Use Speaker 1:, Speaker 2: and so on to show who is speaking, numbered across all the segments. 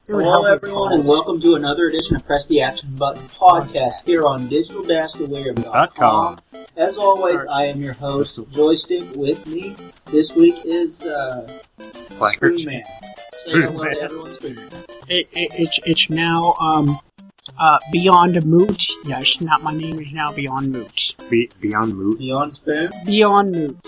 Speaker 1: Hello, everyone, and welcome to another edition of Press the Action Button podcast here on digital-aware.com. As always, I am your host, Joystick. With me this week is Spoonman. Say hello to everyone, Spoonman.
Speaker 2: It's now Beyond Moot. Yes, not my name is now Beyond Moot.
Speaker 3: Beyond Moot?
Speaker 1: Beyond Spoon?
Speaker 2: Beyond Moot.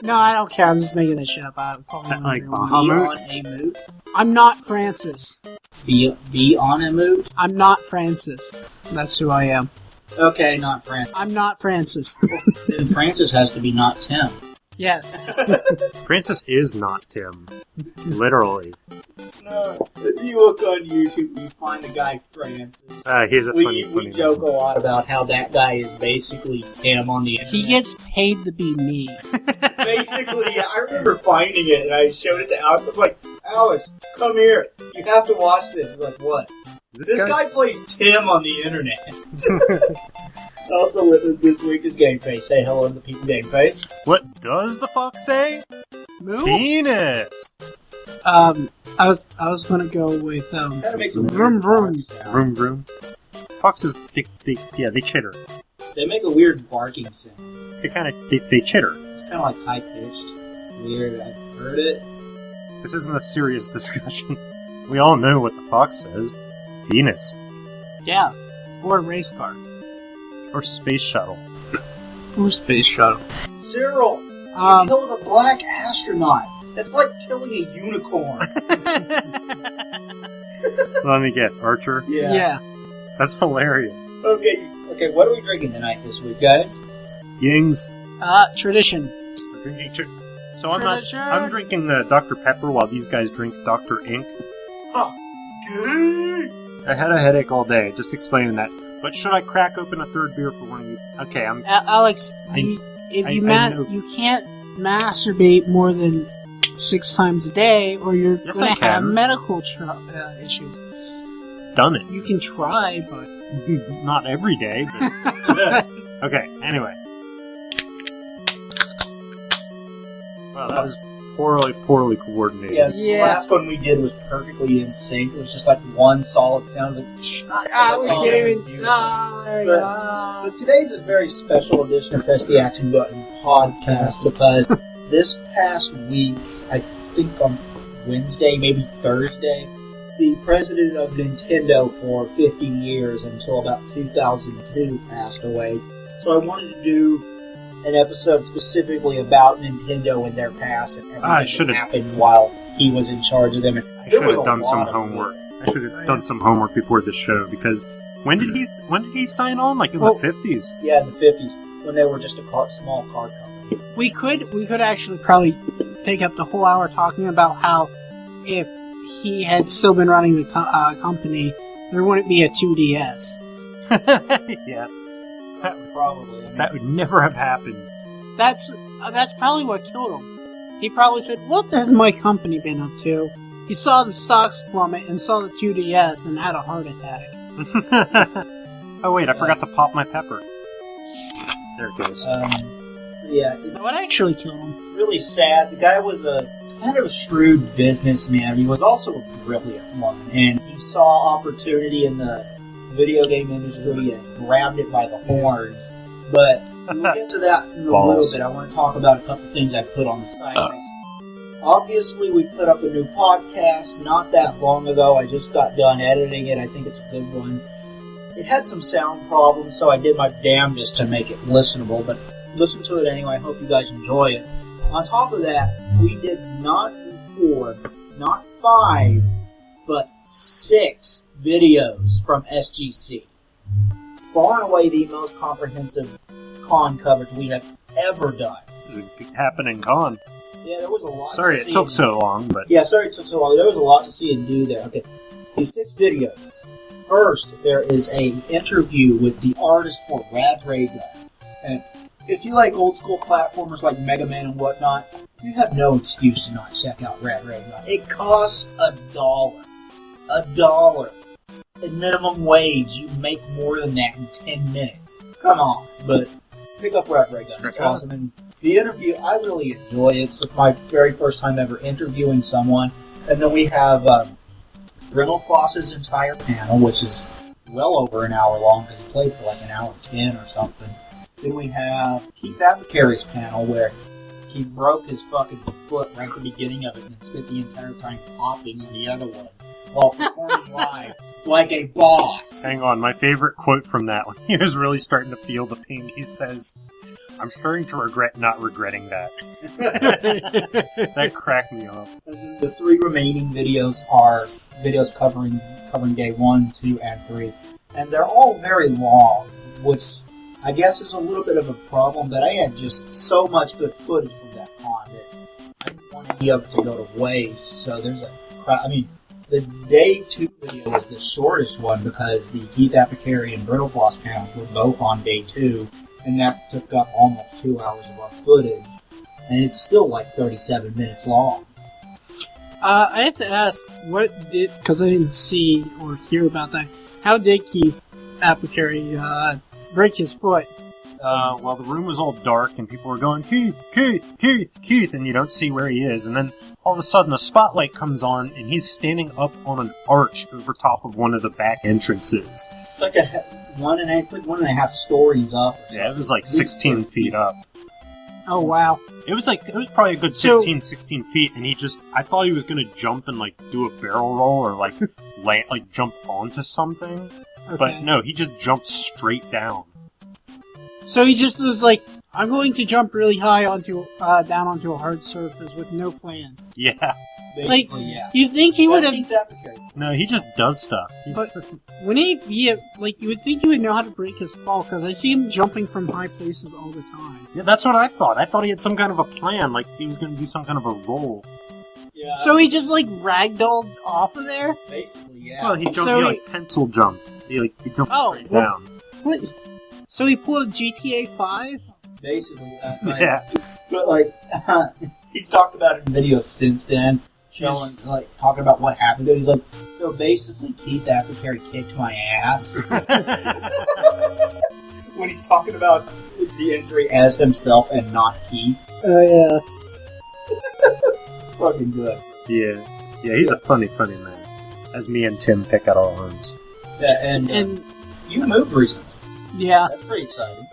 Speaker 2: No, I don't care. I'm just making this shit up.
Speaker 3: Like
Speaker 1: Beyond a Moot?
Speaker 2: I'm not Francis.
Speaker 1: Be on a Moot?
Speaker 2: I'm not Francis. That's who I am.
Speaker 1: Okay, not Francis.
Speaker 2: I'm not Francis.
Speaker 1: Then Francis has to be not Tim.
Speaker 2: Yes.
Speaker 3: Francis is not Tim. Literally.
Speaker 1: No, if you look on YouTube, you find the guy Francis.
Speaker 3: He's a funny
Speaker 1: We joke a lot about how that guy is basically Tim on the internet.
Speaker 2: He gets paid to be me.
Speaker 1: Basically, yeah, I remember finding it, and I showed it to Alex. I was like, Alex, come here. You have to watch this. He's like, what? This guy plays Tim on the internet. Also with us this week is Gameface. Say hello to the people, Gameface.
Speaker 3: What does the fox say?
Speaker 2: Moo?
Speaker 3: Penis!
Speaker 2: I was gonna go with
Speaker 1: That makes a
Speaker 2: vroom vroom.
Speaker 3: Vroom vroom. Foxes, they chitter.
Speaker 1: They make a weird barking sound.
Speaker 3: They chitter.
Speaker 1: It's kind of like high-pitched. Weird. I've heard it.
Speaker 3: This isn't a serious discussion. We all know what the fox says. Penis.
Speaker 2: Yeah, or race car.
Speaker 3: Or space shuttle.
Speaker 2: Or space shuttle.
Speaker 1: Cyril, you killed a black astronaut. That's like killing a unicorn.
Speaker 3: Let me guess, Archer?
Speaker 2: Yeah.
Speaker 3: That's hilarious.
Speaker 1: Okay, what are we drinking tonight this week, guys?
Speaker 3: Yings.
Speaker 2: Tradition.
Speaker 3: So I'm drinking the Dr. Pepper while these guys drink Dr. Ink.
Speaker 1: Oh, good.
Speaker 3: I had a headache all day, just explaining that. But should I crack open a third beer for one of you? Okay,
Speaker 2: Alex, you can't masturbate more than 6 times a day, or you're
Speaker 3: Yes,
Speaker 2: going
Speaker 3: I
Speaker 2: to have
Speaker 3: can.
Speaker 2: medical issues.
Speaker 3: Done it.
Speaker 2: You can try, but
Speaker 3: Not every day, but... Okay, anyway. Well, that was poorly coordinated.
Speaker 1: Yeah,
Speaker 2: Yeah.
Speaker 1: the last one we did was perfectly in sync. It was just like one solid sound.
Speaker 2: we can't even. There you go.
Speaker 1: But today's is a very special edition of Press the Action Button podcast because this past week, I think on Wednesday, maybe Thursday, the president of Nintendo for 50 years until about 2002 passed away. So I wanted to do an episode specifically about Nintendo and their past and everything that happened while he was in charge of them. And
Speaker 3: I should have done some homework. I should have done some homework before this show because when did he sign on? Like in the 50s?
Speaker 1: Yeah, in the 50s when they were just a small car company.
Speaker 2: We could actually probably take up the whole hour talking about how if he had still been running the company, there wouldn't be a 2DS.
Speaker 3: Yes.
Speaker 1: Probably.
Speaker 3: That would never have happened.
Speaker 2: That's probably what killed him. He probably said, "What has my company been up to?" He saw the stocks plummet and saw the 2DS and had a heart attack.
Speaker 3: Oh wait, I forgot to pop my pepper. There it goes.
Speaker 1: Yeah,
Speaker 2: What actually killed him?
Speaker 1: really sad. The guy was a kind of a shrewd businessman. He was also a brilliant one, and he saw opportunity in the video game industry and grabbed it by the horns. But we'll get to that in a little bit. I want to talk about a couple things I put on the site. Obviously, we put up a new podcast not that long ago. I just got done editing it. I think it's a good one. It had some sound problems, so I did my damnedest to make it listenable, but listen to it anyway. I hope you guys enjoy it. On top of that, we did not record, not 5, but 6 videos from SGC. Far and away the most comprehensive con coverage we have ever done.
Speaker 3: It was a happening con.
Speaker 1: Yeah, there was a lot
Speaker 3: Sorry
Speaker 1: to see.
Speaker 3: it took so long, but...
Speaker 1: Yeah, sorry it took so long. There was a lot to see and do there. Okay, these 6 videos. First, there is an interview with the artist for Rad Ray Gun. And if you like old school platformers like Mega Man and whatnot, you have no excuse to not check out Rad Ray Gun. It costs $1. $1. At minimum wage, you make more than that in 10 minutes. Come on, but pick up Rad Ray Gun. It's awesome. And the interview, I really enjoy it. It's my very first time ever interviewing someone. And then we have Floss's entire panel, which is well over an hour long because he played for like an hour 10 or something. Then we have Keith Apocary's panel where he broke his fucking foot right at the beginning of it and spent the entire time popping on the other one while performing live like a boss.
Speaker 3: Hang on, my favorite quote from that when he was really starting to feel the pain, he says, "I'm starting to regret not regretting that." That cracked me up.
Speaker 1: The 3 remaining videos are videos covering day 1, 2, and 3. And they're all very long, which I guess is a little bit of a problem, but I had just so much good footage from that con that I didn't want any of it to go to waste. So there's the day 2 video was the shortest one because the Keith Apicary and Brittle Floss panels were both on day 2, and that took up almost 2 hours of our footage. And it's still like 37 minutes long.
Speaker 2: I have to ask, because I didn't see or hear about that, how did Keith Apicary break his foot?
Speaker 3: Well, the room was all dark and people were going, "Keith, Keith, Keith, Keith," and you don't see where he is. And then all of a sudden a spotlight comes on and he's standing up on an arch over top of one of the back entrances.
Speaker 1: It's like one and a half stories up.
Speaker 3: Yeah, it was like 16 feet up.
Speaker 2: Oh, wow.
Speaker 3: It was probably a good 15, 16 feet, and I thought he was gonna jump and like do a barrel roll or like jump onto something.
Speaker 2: Okay.
Speaker 3: But no, he just jumped straight down.
Speaker 2: So he just was like, I'm going to jump really high down onto a hard surface with no plan.
Speaker 3: Yeah.
Speaker 1: Basically, yeah.
Speaker 2: You think he would have...
Speaker 1: Keith Apicary.
Speaker 3: No, he just does stuff.
Speaker 2: But when you would think he would know how to break his fall, because I see him jumping from high places all the time.
Speaker 3: Yeah, that's what I thought. I thought he had some kind of a plan, like he was going to do some kind of a roll.
Speaker 1: Yeah.
Speaker 2: So he just ragdolled off of there?
Speaker 1: Basically, yeah.
Speaker 3: Well, he pencil jumped. He jumped straight down.
Speaker 2: What? So he pulled a GTA 5?
Speaker 1: Basically,
Speaker 3: yeah.
Speaker 1: But he's talked about it in videos since then, talking about what happened to him. He's like, so basically, Keith Apicary kicked my ass. When he's talking about the injury as himself and not Keith.
Speaker 2: Oh, yeah.
Speaker 1: Fucking good.
Speaker 3: Yeah. Yeah, he's a funny man. As me and Tim pick at our homes.
Speaker 1: Yeah, and you moved recently.
Speaker 2: Yeah.
Speaker 1: That's pretty exciting.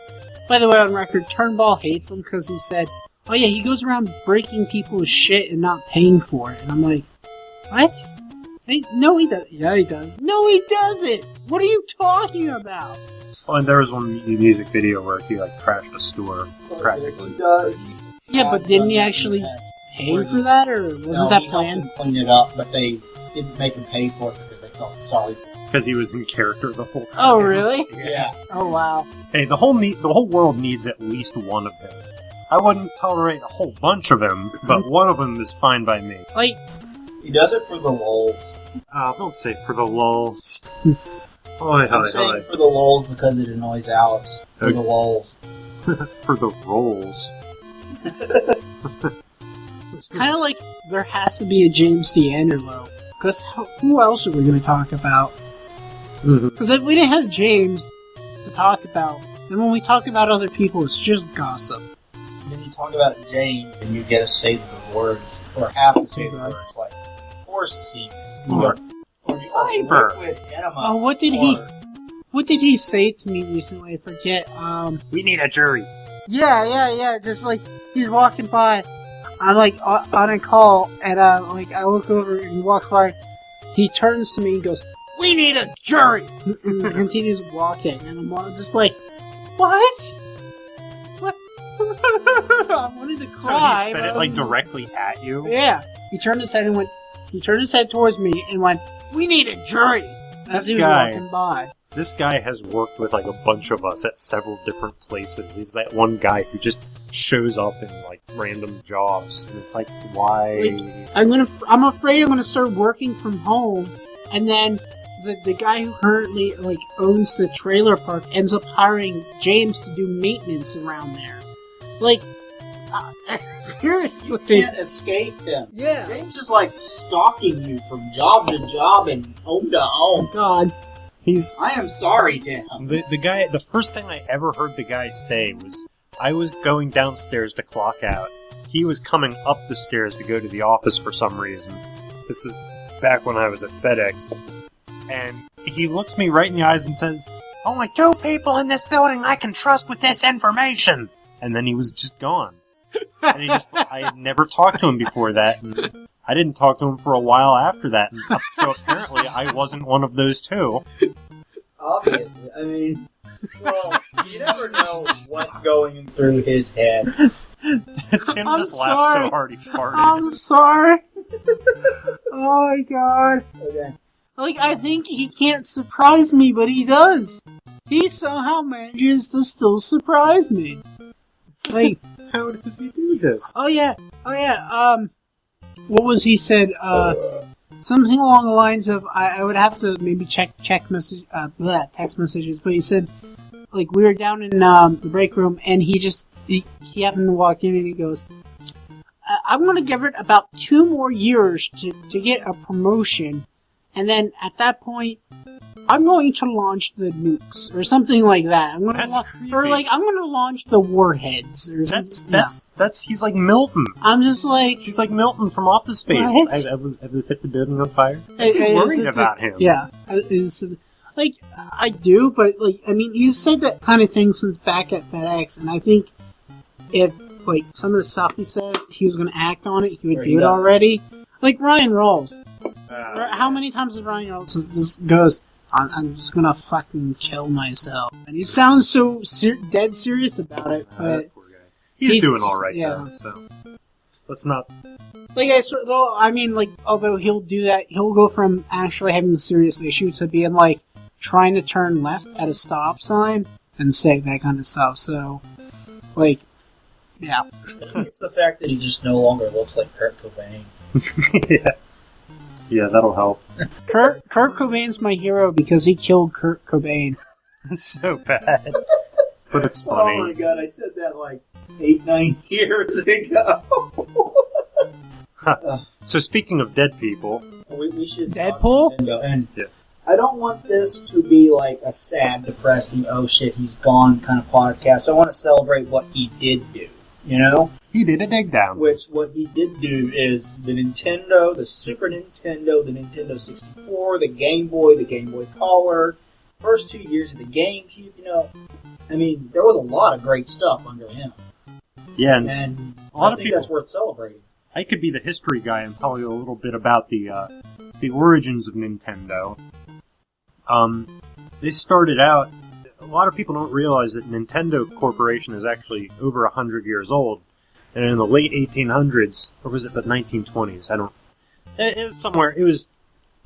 Speaker 2: By the way, on record, Turnball hates him because he said, oh yeah, he goes around breaking people's shit and not paying for it. And I'm like, what? No, he doesn't. Yeah, he does. No, he doesn't! What are you talking about?
Speaker 3: Oh, and there was one music video where he trashed a store, practically.
Speaker 2: Yeah, but didn't he actually pay for that, or wasn't that planned?
Speaker 1: Helped him clean it up, but they didn't make him pay for it because they felt sorry for him.
Speaker 3: Because he was in character the whole time.
Speaker 2: Oh, really?
Speaker 1: Yeah.
Speaker 2: Oh, wow.
Speaker 3: Hey, the whole world needs at least one of him. I wouldn't tolerate a whole bunch of him, but one of them is fine by me.
Speaker 1: He does it for the lulz.
Speaker 3: Don't say for the lulz.
Speaker 1: I'm saying for the lulz because it annoys Alex. For the lulz.
Speaker 3: For the rolls.
Speaker 2: It's kind of like there has to be a James D'Angelo. Because who else are we going to talk about? Because if we didn't have James to talk about, then when we talk about other people, it's just gossip.
Speaker 1: And then you talk about James, and you get to say the words, or have to say the words, like horse semen, or
Speaker 3: fiber.
Speaker 1: Liquid enema.
Speaker 2: Oh, what did he say to me recently? I forget.
Speaker 3: We need a jury.
Speaker 2: Yeah. Just he's walking by. I'm on a call, and I look over and he walks by. He turns to me and goes, "We need a jury!" And he continues walking, and I'm just like, "What? What?" I wanted to cry.
Speaker 3: So he said it directly at you?
Speaker 2: Yeah. He turned his head towards me and went, "We need a jury!" As he was walking by.
Speaker 3: This guy has worked with a bunch of us at several different places. He's that one guy who just shows up in random jobs, and it's why?
Speaker 2: I'm afraid I'm gonna start working from home, and then the guy who currently owns the trailer park ends up hiring James to do maintenance around there. Seriously,
Speaker 1: You can't escape him.
Speaker 2: Yeah.
Speaker 1: James is stalking you from job to job and home to home.
Speaker 2: God.
Speaker 1: I am sorry, Tim.
Speaker 3: The guy. The first thing I ever heard the guy say was, "I was going downstairs to clock out. He was coming up the stairs to go to the office for some reason." back when I was at FedEx, and he looks me right in the eyes and says, "Only 2 people in this building I can trust with this information." And then he was just gone. And I had never talked to him before that, and I didn't talk to him for a while after that. And so apparently I wasn't one of those 2.
Speaker 1: Obviously. I mean, well, you never know what's going through his head.
Speaker 3: Tim just laughed so hard he farted.
Speaker 2: I'm sorry. Oh my god.
Speaker 1: Okay.
Speaker 2: Like, I think he can't surprise me, but he does. He somehow manages to still surprise me. Like,
Speaker 3: How does he do this?
Speaker 2: oh yeah, what was he said? Something along the lines of, I would have to maybe check text messages, but he said, like, we were down in the break room, and he happened to walk in, and he goes, I want to give it about 2 more years to get a promotion, and then at that point, I'm going to launch the nukes, or something like that. I'm going to launch the warheads, or
Speaker 3: That's he's like Milton.
Speaker 2: I'm just like,
Speaker 3: He's like Milton from Office Space.
Speaker 2: What?
Speaker 3: I was set the building on fire. I'm worried about him.
Speaker 2: Yeah, like, I do, but, like, I mean, he's said that kind of thing since back at FedEx, and I think if, like, some of the stuff he says, he was going to act on it, he would do it already. Like Ryan Rolls. How many times has Ryan Rolls just goes, I'm just gonna fucking kill myself. And he sounds so dead serious about it, but...
Speaker 3: Poor guy. He's doing alright, though, so... Let's not...
Speaker 2: Like, although he'll do that, he'll go from actually having a serious issue to being, like, trying to turn left at a stop sign and say that kind of stuff, so... Like, yeah.
Speaker 1: It's the fact that he just no longer looks like Kurt Cobain.
Speaker 3: Yeah, that'll help.
Speaker 2: Kurt Cobain's my hero because he killed Kurt Cobain.
Speaker 3: It's so bad. But it's funny.
Speaker 1: Oh my god, I said that like 8-9 years ago.
Speaker 3: So speaking of dead people...
Speaker 1: We should...
Speaker 2: Deadpool?
Speaker 1: And
Speaker 3: yeah.
Speaker 1: I don't want this to be like a sad, depressing, oh shit, he's gone kind of podcast. I want to celebrate what he did do, you know?
Speaker 3: He did a dig down.
Speaker 1: Which, what he did do is the Nintendo, the Super Nintendo, the Nintendo 64, the Game Boy Color, first 2 years of the GameCube, you know. I mean, there was a lot of great stuff under him.
Speaker 3: Yeah,
Speaker 1: and
Speaker 3: a lot
Speaker 1: I
Speaker 3: of
Speaker 1: think
Speaker 3: people,
Speaker 1: that's worth celebrating.
Speaker 3: I could be the history guy and tell you a little bit about the origins of Nintendo. They started out... A lot of people don't realize that Nintendo Corporation is actually over 100 years old. And in the late 1800s, or was it the 1920s? It was somewhere, it was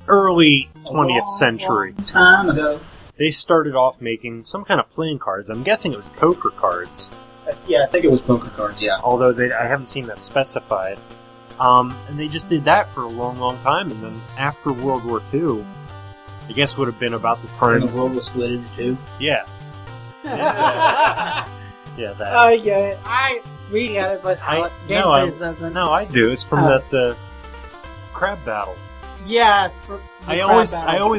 Speaker 3: early 20th century.
Speaker 1: Long time ago.
Speaker 3: They started off making some kind of playing cards. I'm guessing it was poker cards.
Speaker 1: Yeah, I think it was poker cards, yeah.
Speaker 3: Although I haven't seen that specified. And they just did that for a long, long time. And then after World War II, I guess would have been about the time...
Speaker 1: When the world was split into 2?
Speaker 3: Yeah. Yeah, that.
Speaker 2: I get it. We get it, but Gameplays doesn't.
Speaker 3: No, I do. It's from that crab battle.
Speaker 2: Yeah.
Speaker 3: I always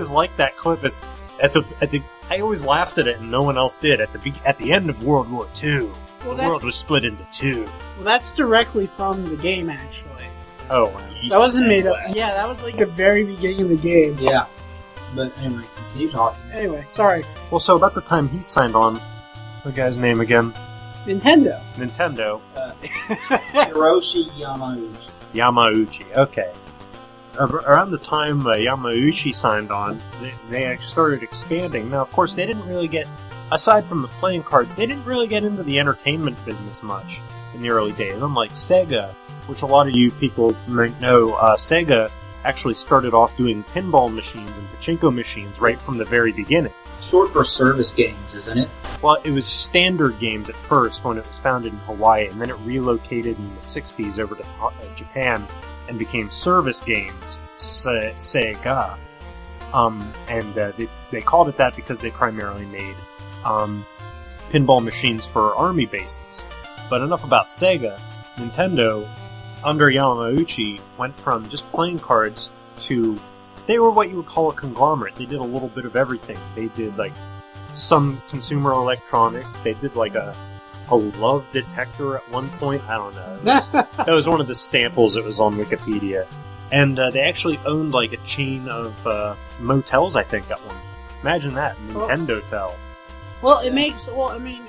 Speaker 3: liked that clip. It's I always laughed at it, and no one else did. At the end of World War II, the world was split into 2.
Speaker 2: Well, that's directly from the game, actually.
Speaker 3: Oh,
Speaker 2: that wasn't made up. Yeah, that was like the very beginning of the game.
Speaker 1: Yeah. But anyway, continue talking.
Speaker 2: Anyway, sorry.
Speaker 3: Well, so about the time he signed on, the guy's name again?
Speaker 2: Nintendo.
Speaker 1: Hiroshi Yamauchi.
Speaker 3: Yamauchi, okay. Around the time Yamauchi signed on, they actually started expanding. Now, of course, they didn't really get, aside from the playing cards, they didn't really get into the entertainment business much in the early days. Unlike Sega, which a lot of you people might know, Sega actually started off doing pinball machines and pachinko machines right from the very beginning.
Speaker 1: Short for service games, isn't it?
Speaker 3: Well, it was standard games at first when it was founded in Hawaii, and then it relocated in the 60s over to Japan and became service games, Sega. And they called it that because they primarily made pinball machines for army bases. But enough about Sega. Nintendo, under Yamauchi, went from just playing cards to... They were what you would call a conglomerate. They did a little bit of everything. They did, like, some consumer electronics. They did, like, a love detector at one point. I don't know. That was one of the samples that was on Wikipedia. And they actually owned like a chain of motels, I think, at one. Imagine that, Nintendo-tel.
Speaker 2: Well, it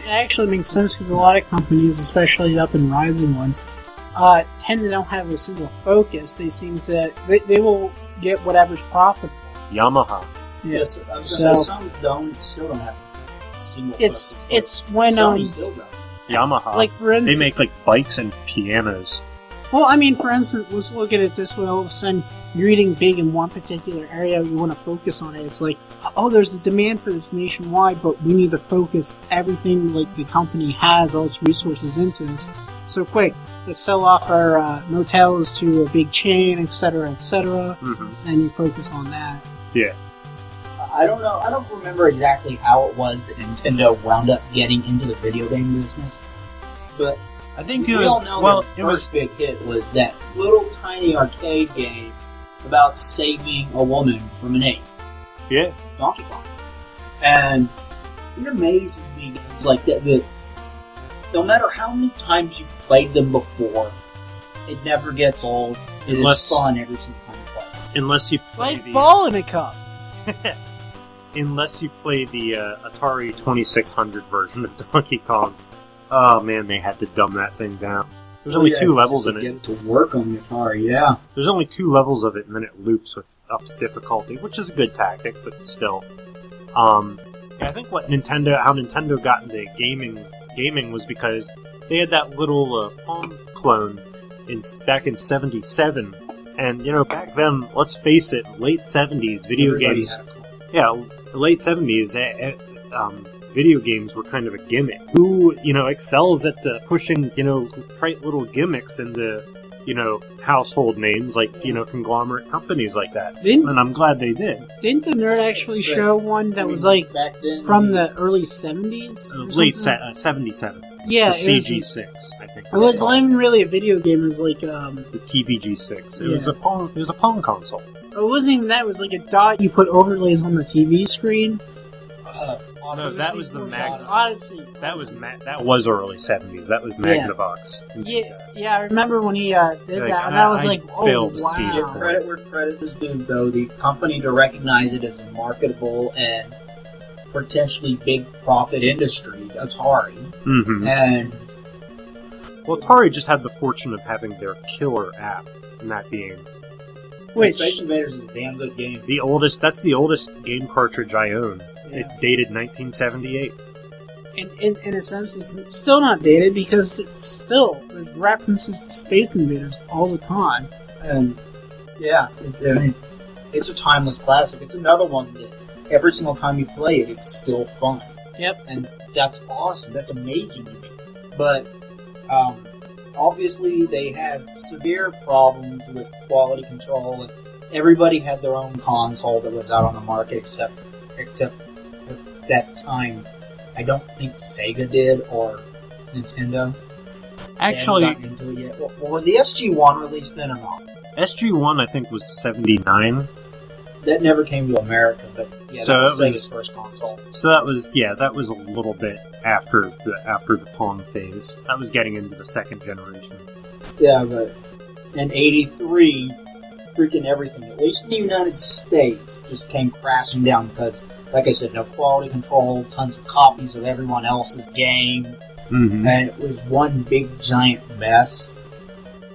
Speaker 2: actually makes sense because a lot of companies, especially up and rising ones, tend to don't have a single focus. They seem to, they will get whatever's profitable.
Speaker 3: Yamaha.
Speaker 1: Yes, I was gonna say some still don't have a single focus.
Speaker 2: It's when,
Speaker 1: Sony still does.
Speaker 3: Yamaha.
Speaker 2: like for instance,
Speaker 3: they make like bikes and pianos.
Speaker 2: well, I mean, for instance, let's look at it this way. All of a sudden, you're eating big in one particular area, you want to focus on it. It's like, oh, there's a demand for this nationwide, but we need to focus everything like the company has, all its resources into this. So quick, let's sell off our motels to a big chain, etc., etc., and you focus on that.
Speaker 3: Yeah.
Speaker 1: I don't know. I don't remember exactly how it was that Nintendo wound up getting into the video game business, but
Speaker 3: I think
Speaker 1: we all know the first big hit was that little tiny arcade game about saving a woman from an ape.
Speaker 3: Yeah.
Speaker 1: Donkey Kong. And it amazes me games like that no matter how many times you've played them before, it never gets old. It is fun every single time you play.
Speaker 3: Unless you play
Speaker 2: Like ball in a cup.
Speaker 3: Unless you play the Atari 2600 version of Donkey Kong. Oh man, they had to dumb that thing down. There's only 2 levels in it.
Speaker 1: Get to work on the Atari, yeah.
Speaker 3: There's only 2 levels of it, and then it loops with up difficulty, which is a good tactic, but still. I think how Nintendo got into gaming was because they had that little Pong clone back in '77, and back then, let's face it, late '70s video games. Yeah, late '70s. Video games were kind of a gimmick. Who, excels at pushing, trite little gimmicks into, household names like, conglomerate companies like that. And I'm glad they did.
Speaker 2: Didn't the Nerd actually show one that was like
Speaker 1: back then,
Speaker 2: from the early 70s?
Speaker 3: Late 77.
Speaker 2: Yeah,
Speaker 3: the CG6, I think.
Speaker 2: It wasn't even really a video game. It was like
Speaker 3: the TVG6. It was a Pong console.
Speaker 2: It wasn't even that. It was like a dot you put overlays on the TV screen.
Speaker 3: No, that was the
Speaker 2: Odyssey.
Speaker 3: That was early '70s. That was Magnavox.
Speaker 2: Yeah. I remember when he did that, and I was like, "Oh,
Speaker 3: to see it.
Speaker 2: wow!"
Speaker 1: Credit where credit is due, though. The company to recognize it as a marketable and potentially big profit industry, Atari, and
Speaker 3: Atari just had the fortune of having their killer app, and that being
Speaker 1: Space Invaders is a damn good game.
Speaker 3: That's the oldest game cartridge I own. Yeah. It's dated 1978.
Speaker 2: In a sense, it's still not dated because there's references to Space Invaders all the time.
Speaker 1: And it's a timeless classic. It's another one that every single time you play it, it's still fun.
Speaker 2: Yep.
Speaker 1: And that's awesome. That's amazing to me. But obviously, they had severe problems with quality control, and everybody had their own console that was out on the market, except at that time. I don't think Sega did, or Nintendo.
Speaker 3: Actually,
Speaker 1: they hadn't gotten into it yet. Well, was the SG-1 released then or not?
Speaker 3: SG-1, I think, was 79.
Speaker 1: That never came to America, but that was Sega's first console.
Speaker 3: So that was a little bit after the Pong phase. That was getting into the second generation.
Speaker 1: Yeah, but in '83, freaking everything, at least in the United States, just came crashing down because, like I said, no quality control, tons of copies of everyone else's game, and it was one big giant mess.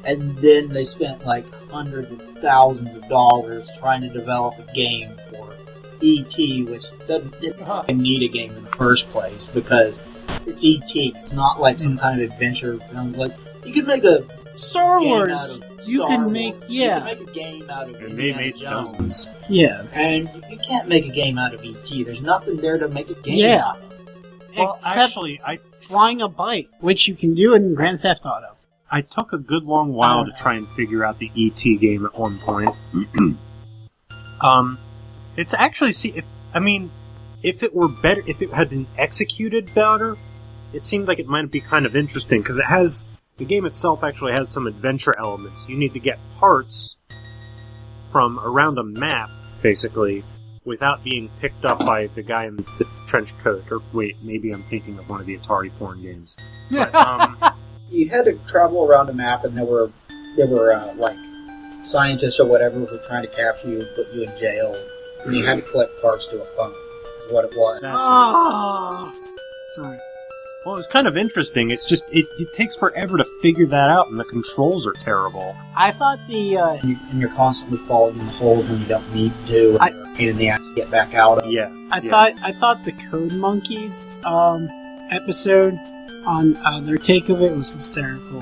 Speaker 1: And then they spent like hundreds of thousands of dollars trying to develop a game for E.T., which didn't even need a game in the first place because it's E.T. It's not like some kind of adventure film. Like, you could make a
Speaker 2: Star
Speaker 1: game
Speaker 2: Wars.
Speaker 1: out of
Speaker 2: You
Speaker 1: Star
Speaker 2: can
Speaker 1: Wars.
Speaker 2: make
Speaker 1: You can make a game out of
Speaker 3: And they
Speaker 1: Indiana
Speaker 3: made
Speaker 1: Jones.
Speaker 3: dozens.
Speaker 2: Yeah.
Speaker 1: And you can't make a game out of E.T. There's nothing there to make a game
Speaker 2: Yeah.
Speaker 1: out of.
Speaker 3: Well,
Speaker 2: Except
Speaker 3: actually,
Speaker 2: flying a bike, which you can do in Grand Theft Auto.
Speaker 3: I took a good long while to try and figure out the E.T. game at one point. It's actually, if it were better, if it had been executed better, it seemed like it might be kind of interesting, because the game itself actually has some adventure elements. You need to get parts from around a map, basically, without being picked up by the guy in the trench coat. Or wait, maybe I'm thinking of one of the Atari porn games. But,
Speaker 1: You had to travel around a map, and there were like scientists or whatever were trying to capture you and put you in jail, and you had to collect parts to a phone. Is what it was.
Speaker 2: Oh, sorry.
Speaker 3: Well, it's kind of interesting. It's just, it takes forever to figure that out, and the controls are terrible.
Speaker 2: I thought the
Speaker 1: And you're constantly falling in the holes when you don't need to, and you're a pain in the ass to get back out of.
Speaker 3: Yeah.
Speaker 2: I thought the Code Monkeys episode on their take of it was hysterical.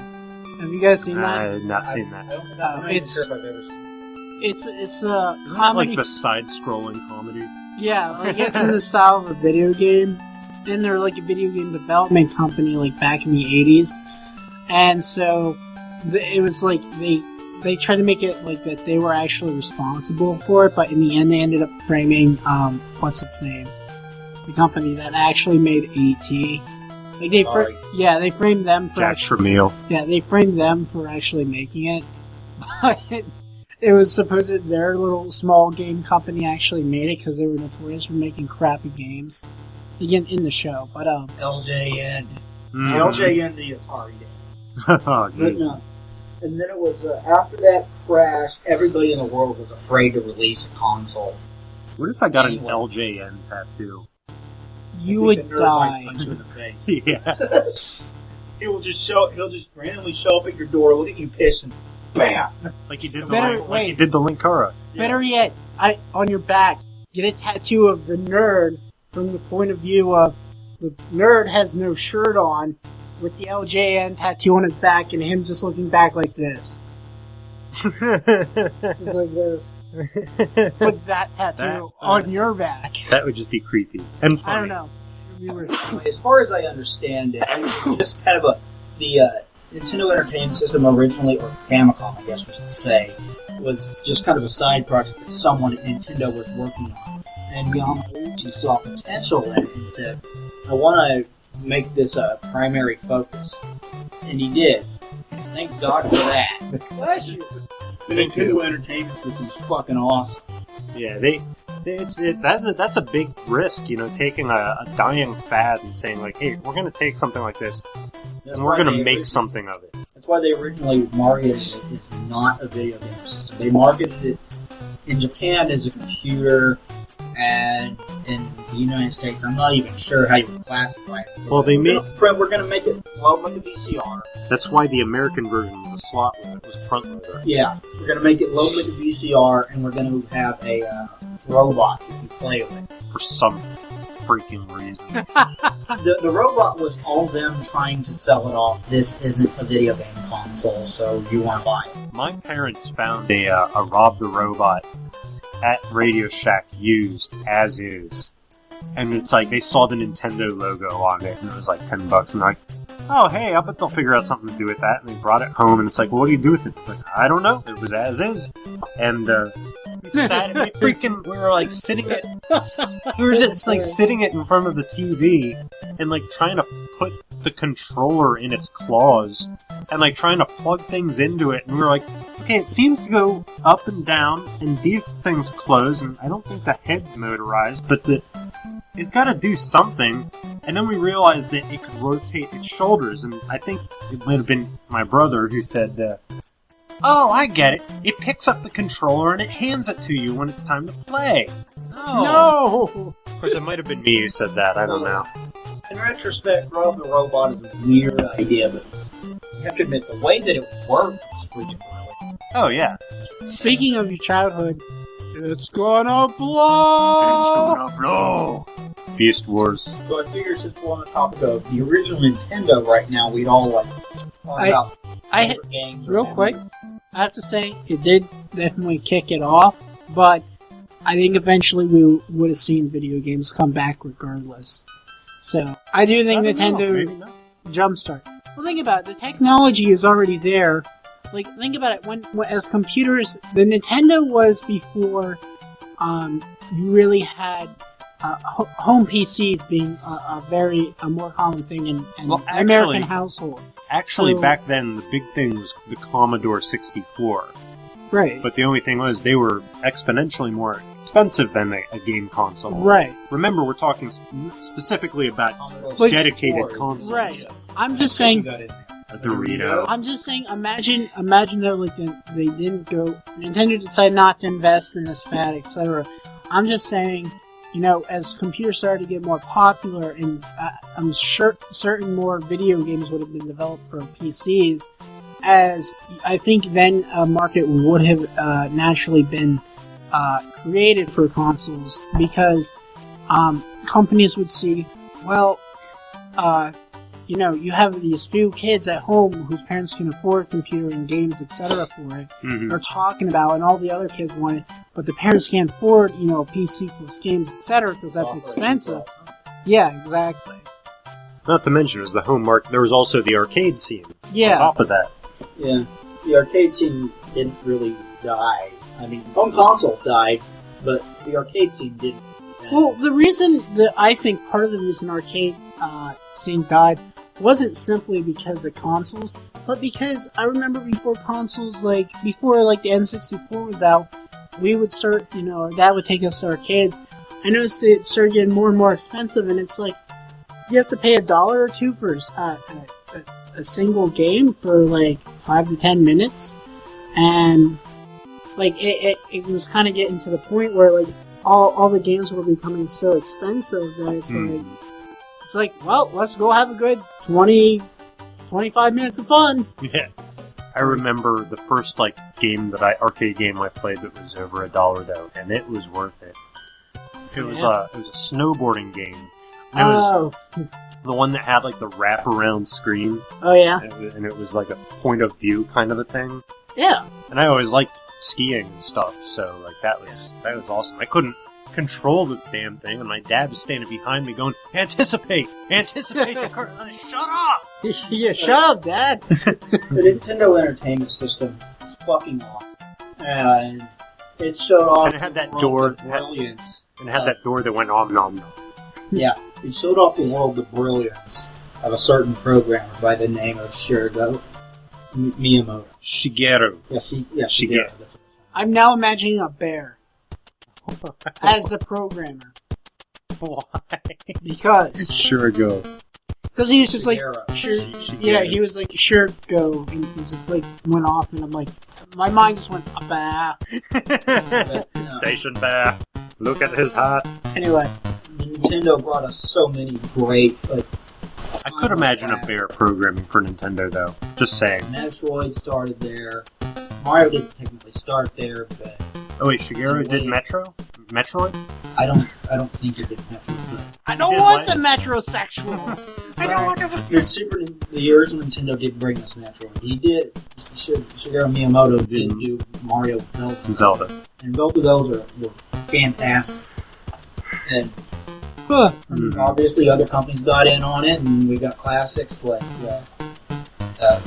Speaker 2: Have you guys seen that?
Speaker 3: I've not seen that.
Speaker 1: I'm not even sure if I've ever seen
Speaker 2: It's a comedy.
Speaker 3: Like the side-scrolling comedy.
Speaker 2: Yeah, like it's in the style of a video game. And they're like a video game development company, like back in the 80s. And so it was like they tried to make it like that they were actually responsible for it, but in the end they ended up framing what's its name, the company that actually made E.T. Like they framed them for
Speaker 3: Jack Tramiel.
Speaker 2: Yeah, they framed them for actually making it. But it was supposed that their little small game company actually made it because they were notorious for making crappy games. Again, in the show, but
Speaker 1: LJN.
Speaker 3: Mm.
Speaker 1: LJN, the Atari days.
Speaker 3: Oh,
Speaker 1: But
Speaker 3: jeez.
Speaker 1: no. And then it was, after that crash, everybody in the world was afraid to release a console.
Speaker 3: What if I got
Speaker 1: Anyway.
Speaker 3: an LJN tattoo?
Speaker 2: you
Speaker 1: I
Speaker 2: would
Speaker 1: think the nerd might
Speaker 2: die.
Speaker 1: punch you in the face.
Speaker 3: Yeah.
Speaker 1: He'll just randomly show up at your door, look at you piss, and BAM!
Speaker 3: Like you did the
Speaker 2: Better-
Speaker 3: like
Speaker 2: wait.
Speaker 3: you did the Linkara.
Speaker 2: Better yet, on your back, get a tattoo of the nerd from the point of view of the nerd has no shirt on, with the LJN tattoo on his back, and him just looking back like this, just like this. Put that tattoo on your back.
Speaker 3: That would just be creepy and funny.
Speaker 2: I don't know. It'd be weird.
Speaker 1: As far as I understand it, it was just kind of the Nintendo Entertainment System originally, or Famicom, I guess was to say, was just kind of a side project that someone at Nintendo was working on. And Yamauchi saw potential in it and said, I want to make this a primary focus. And he did. Thank God for that. Bless you. The Nintendo Entertainment System is fucking awesome.
Speaker 3: Yeah, that's a big risk, taking a dying fad and saying like, hey, we're going to take something like this
Speaker 1: That's
Speaker 3: and we're
Speaker 1: why
Speaker 3: going to
Speaker 1: they
Speaker 3: make
Speaker 1: orig-
Speaker 3: something of it.
Speaker 1: That's why they originally marketed it as not a video game system. They marketed it in Japan as a computer, and in the United States, I'm not even sure how you would classify it.
Speaker 3: Well, they made-
Speaker 1: We're going to make it load like a VCR.
Speaker 3: That's why the American version was a slot loader, was front loader.
Speaker 1: Yeah, we're going to make it load like a VCR, and we're going to have a robot that you play with.
Speaker 3: For some freaking reason.
Speaker 1: The robot was all them trying to sell it off. This isn't a video game console, so you want to buy it.
Speaker 3: My parents found a Rob the Robot at Radio Shack used as is. And it's like, they saw the Nintendo logo on it, and it was like $10, and they're like, oh, hey, I bet they'll figure out something to do with that. And they brought it home, and it's like, well, what do you do with it? It's like, I don't know. It was as is. And, we were like sitting it, we were just like sitting it in front of the TV, and like trying to put the controller in its claws, and like trying to plug things into it, and we were like, okay, it seems to go up and down, and these things close, and I don't think the head's motorized, but it's got to do something. And then we realized that it could rotate its shoulders, and I think it might have been my brother who said, oh, I get it. It picks up the controller and it hands it to you when it's time to play.
Speaker 2: No!
Speaker 3: Of course, it might have been me who said that. I don't know.
Speaker 1: In retrospect, Rob the Robot is a weird idea, but you have to admit, the way that it worked was freaking brilliant.
Speaker 3: Oh, yeah.
Speaker 2: Speaking of your childhood, it's gonna blow!
Speaker 3: blow. Beast Wars.
Speaker 1: So I figure since we're on the topic of the original Nintendo right now, we'd all like talk about favorite games. or
Speaker 2: Real
Speaker 1: memories.
Speaker 2: quick, I have to say, it did definitely kick it off, but I think eventually we would have seen video games come back regardless. So, I do think
Speaker 3: I don't know,
Speaker 2: Nintendo
Speaker 3: maybe not.
Speaker 2: jumpstart. Well, think about it. The technology is already there. Like, think about it. When as computers, the Nintendo was before you really had home PCs being a more common thing in
Speaker 3: Well,
Speaker 2: the American
Speaker 3: actually-
Speaker 2: household.
Speaker 3: Actually,
Speaker 2: So-
Speaker 3: back then, the big thing was the Commodore 64.
Speaker 2: Right.
Speaker 3: But the only thing was, they were exponentially more expensive than a game console.
Speaker 2: Right.
Speaker 3: Remember, we're talking specifically about
Speaker 1: Commodore
Speaker 2: Like-
Speaker 3: dedicated
Speaker 1: 64,
Speaker 3: consoles.
Speaker 2: Right. I'm just saying,
Speaker 1: you got it.
Speaker 3: A Dorito.
Speaker 2: I'm just saying, imagine that like they didn't go. Nintendo decided not to invest in this fad, etc. I'm just saying, as computers started to get more popular, and I'm sure certain more video games would have been developed for PCs. As I think then a market would have naturally been created for consoles, because companies would see, well, you have these few kids at home whose parents can afford a computer and games, etc. for it.
Speaker 3: Mm-hmm.
Speaker 2: They're talking about, and all the other kids want it, but the parents can't afford, PC plus games, etc. because that's expensive. Yeah, exactly.
Speaker 3: Not to mention, as the home market, there was also the arcade scene.
Speaker 2: Yeah.
Speaker 3: On top of that.
Speaker 1: Yeah. The arcade scene didn't really die. I mean, home consoles died, but the arcade scene didn't.
Speaker 2: Well, the reason that I think part of the reason arcade scene died wasn't simply because of consoles, but because I remember before consoles, before the N64 was out, we would start, our dad would take us to arcades. I noticed that it started getting more and more expensive, and it's like, you have to pay $1 or $2 for a single game for 5 to 10 minutes, and it was kind of getting to the point where all the games were becoming so expensive that it's like, well, let's go have a good 20, 25 minutes of fun.
Speaker 3: Yeah. I remember the first arcade game I played that was over $1 though, and it was worth it. It was a snowboarding game. And it was the one that had the wraparound screen.
Speaker 2: Oh yeah.
Speaker 3: And it was like a point of view kind of a thing.
Speaker 2: Yeah.
Speaker 3: And I always liked skiing and stuff, so that was awesome. I couldn't control the damn thing, and my dad was standing behind me going, anticipate the car. Shut up!
Speaker 2: Yeah, shut up, Dad!
Speaker 1: The Nintendo Entertainment System is fucking awesome. And it showed off
Speaker 3: and it had that door,
Speaker 1: brilliance.
Speaker 3: And it had that door that went om nom nom.
Speaker 1: Yeah, it showed off the world the brilliance of a certain programmer by the name of Miyamoto.
Speaker 3: Shigeru.
Speaker 1: Shigeru.
Speaker 2: I'm now imagining a bear as the programmer.
Speaker 3: Why?
Speaker 2: Because
Speaker 3: Shigeru.
Speaker 2: Because he was just
Speaker 3: Shigeru.
Speaker 2: he was sure, go, and he just went off, and I'm like, my mind just went, bah.
Speaker 3: Station bear. Look at his hat.
Speaker 2: Anyway.
Speaker 1: Nintendo brought us so many great,
Speaker 3: I could imagine a bear programming for Nintendo, though. Just saying.
Speaker 1: Metroid started there. Mario didn't technically start there, but...
Speaker 3: Oh wait, Shigeru did Metroid?
Speaker 1: I don't think he did Metroid. But
Speaker 2: I don't want the metrosexual! I don't want
Speaker 1: the original Nintendo did bring us Metroid. He did. Shigeru Miyamoto did do Mario and
Speaker 3: Zelda.
Speaker 1: And both of those were fantastic. And obviously other companies got in on it, and we got classics like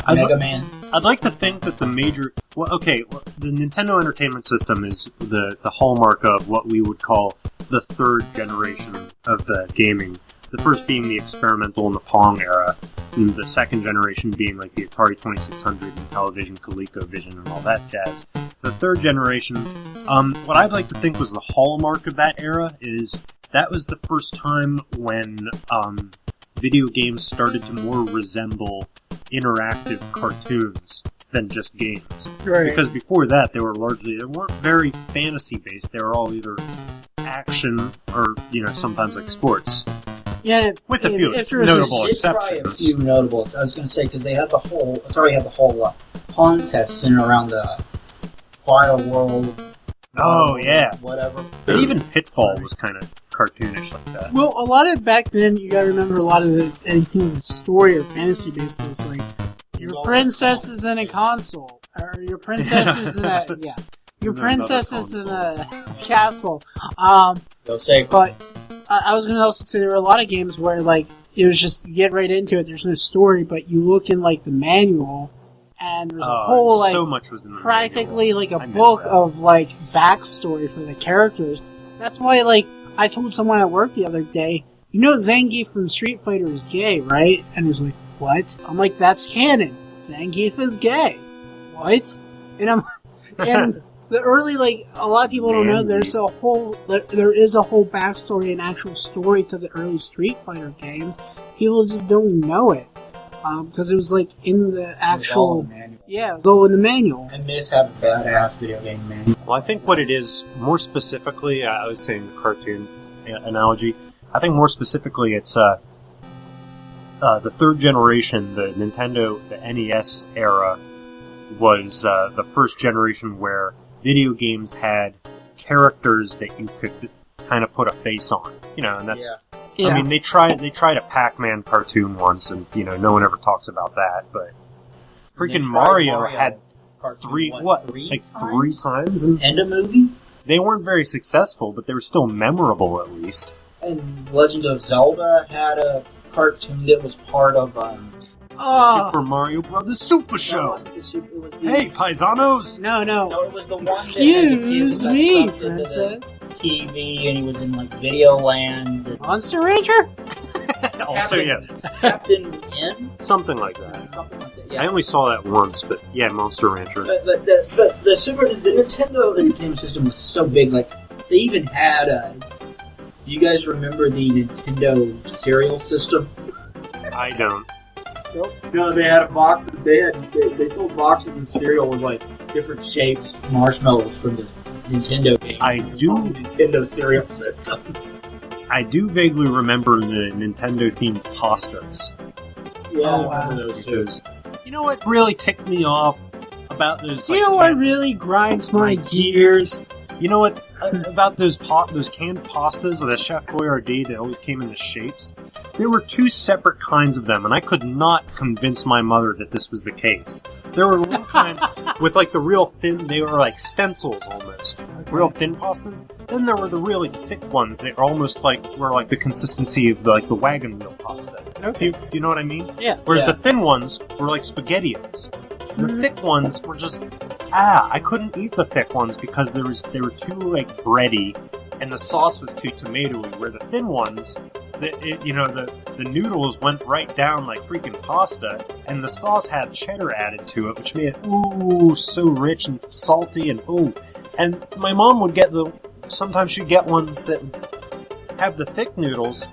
Speaker 1: Mega Man.
Speaker 3: I'd like to think that the Nintendo Entertainment System is the hallmark of what we would call the third generation of gaming. The first being the experimental and the Pong era, and the second generation being the Atari 2600 and Television, ColecoVision, and all that jazz. The third generation, what I'd like to think was the hallmark of that era is that was the first time when video games started to more resemble interactive cartoons than just games.
Speaker 2: Right.
Speaker 3: Because before that, they weren't very fantasy based. They were all either action or, sometimes sports.
Speaker 2: Yeah,
Speaker 3: with a few notable exceptions.
Speaker 1: A few notable. I was going to say because Atari had the whole contest centered around the Fire World.
Speaker 3: Oh yeah,
Speaker 1: whatever.
Speaker 3: But even Pitfall was kind of cartoonish like that.
Speaker 2: Well, a lot of back then, you gotta remember a lot of anything with story or fantasy based was your princess is in a console, or your princess is in a your princess is in a castle. But I was gonna also say there were a lot of games where it was just you get right into it. There's no story, but you look in the manual. And there's a whole
Speaker 3: so much was in the
Speaker 2: practically a book of backstory for the characters. That's why I told someone at work the other day, Zangief from Street Fighter is gay, right? And he was like, what? I'm like, that's canon. Zangief is gay. What? And the early a lot of people don't know there is a whole backstory and actual story to the early Street Fighter games. People just don't know it. because it was like in the
Speaker 1: It was all
Speaker 2: actual.
Speaker 1: in the manual.
Speaker 2: Yeah, it was all in the manual.
Speaker 1: I miss having a badass video game manual.
Speaker 3: Well, I think what it is, more specifically, I was saying the cartoon analogy, I think more specifically it's the third generation, the Nintendo, the NES era, was the first generation where video games had characters that you could kind of put a face on. You know, and that's...
Speaker 1: Yeah.
Speaker 2: Yeah.
Speaker 3: I mean, they tried a Pac-Man cartoon once, and, you know, no one ever talks about that, but... Freaking Mario had three times?
Speaker 1: And a movie?
Speaker 3: They weren't very successful, but they were still memorable, at least.
Speaker 1: And Legend of Zelda had a cartoon that was part of,
Speaker 3: Super Mario Brothers Super Show!
Speaker 1: It was the,
Speaker 3: Hey, paisanos!
Speaker 2: No.
Speaker 1: No, it was the one
Speaker 2: Excuse
Speaker 1: that
Speaker 2: me,
Speaker 1: had the kids that
Speaker 2: princess.
Speaker 1: sucked into the TV, and he was in, like, Video Land.
Speaker 2: Monster Ranger?
Speaker 3: Also, yes.
Speaker 1: Captain N?
Speaker 3: Something like that.
Speaker 1: Something like that,
Speaker 3: I
Speaker 1: yeah.
Speaker 3: only saw that once, but yeah, Monster Rancher.
Speaker 1: But the Nintendo Entertainment System was so big, like, they even had, do you guys remember the Nintendo cereal system?
Speaker 3: I don't.
Speaker 1: No, they had a box. They sold boxes of cereal with like different shapes, marshmallows from the Nintendo game.
Speaker 3: I do-
Speaker 1: Nintendo cereal system.
Speaker 3: I do vaguely remember the Nintendo-themed pastas.
Speaker 1: Yeah,
Speaker 2: Oh,
Speaker 1: I remember
Speaker 2: wow.
Speaker 1: those too.
Speaker 3: Because, you know what really ticked me off about those...
Speaker 2: You know what really grinds my gears?
Speaker 3: You know what's about those canned pastas, the Chef Boyardee that always came in the shapes? There were two separate kinds of them, and I could not convince my mother that this was the case. There were one kinds with like the real thin, they were like stencils almost, real thin pastas. Then there were the really thick ones that are almost were like the consistency of the wagon wheel pasta.
Speaker 2: Okay.
Speaker 3: Do you know what I mean?
Speaker 2: Yeah.
Speaker 3: Whereas
Speaker 1: Yeah.
Speaker 3: the thin ones were like SpaghettiOs. The thick ones were just I couldn't eat the thick ones because they were too like bready, and the sauce was too tomatoey. Where the thin ones, the noodles went right down like freaking pasta, and the sauce had cheddar added to it, which made it so rich and salty and And my mom would get sometimes she'd get ones that have the thick noodles,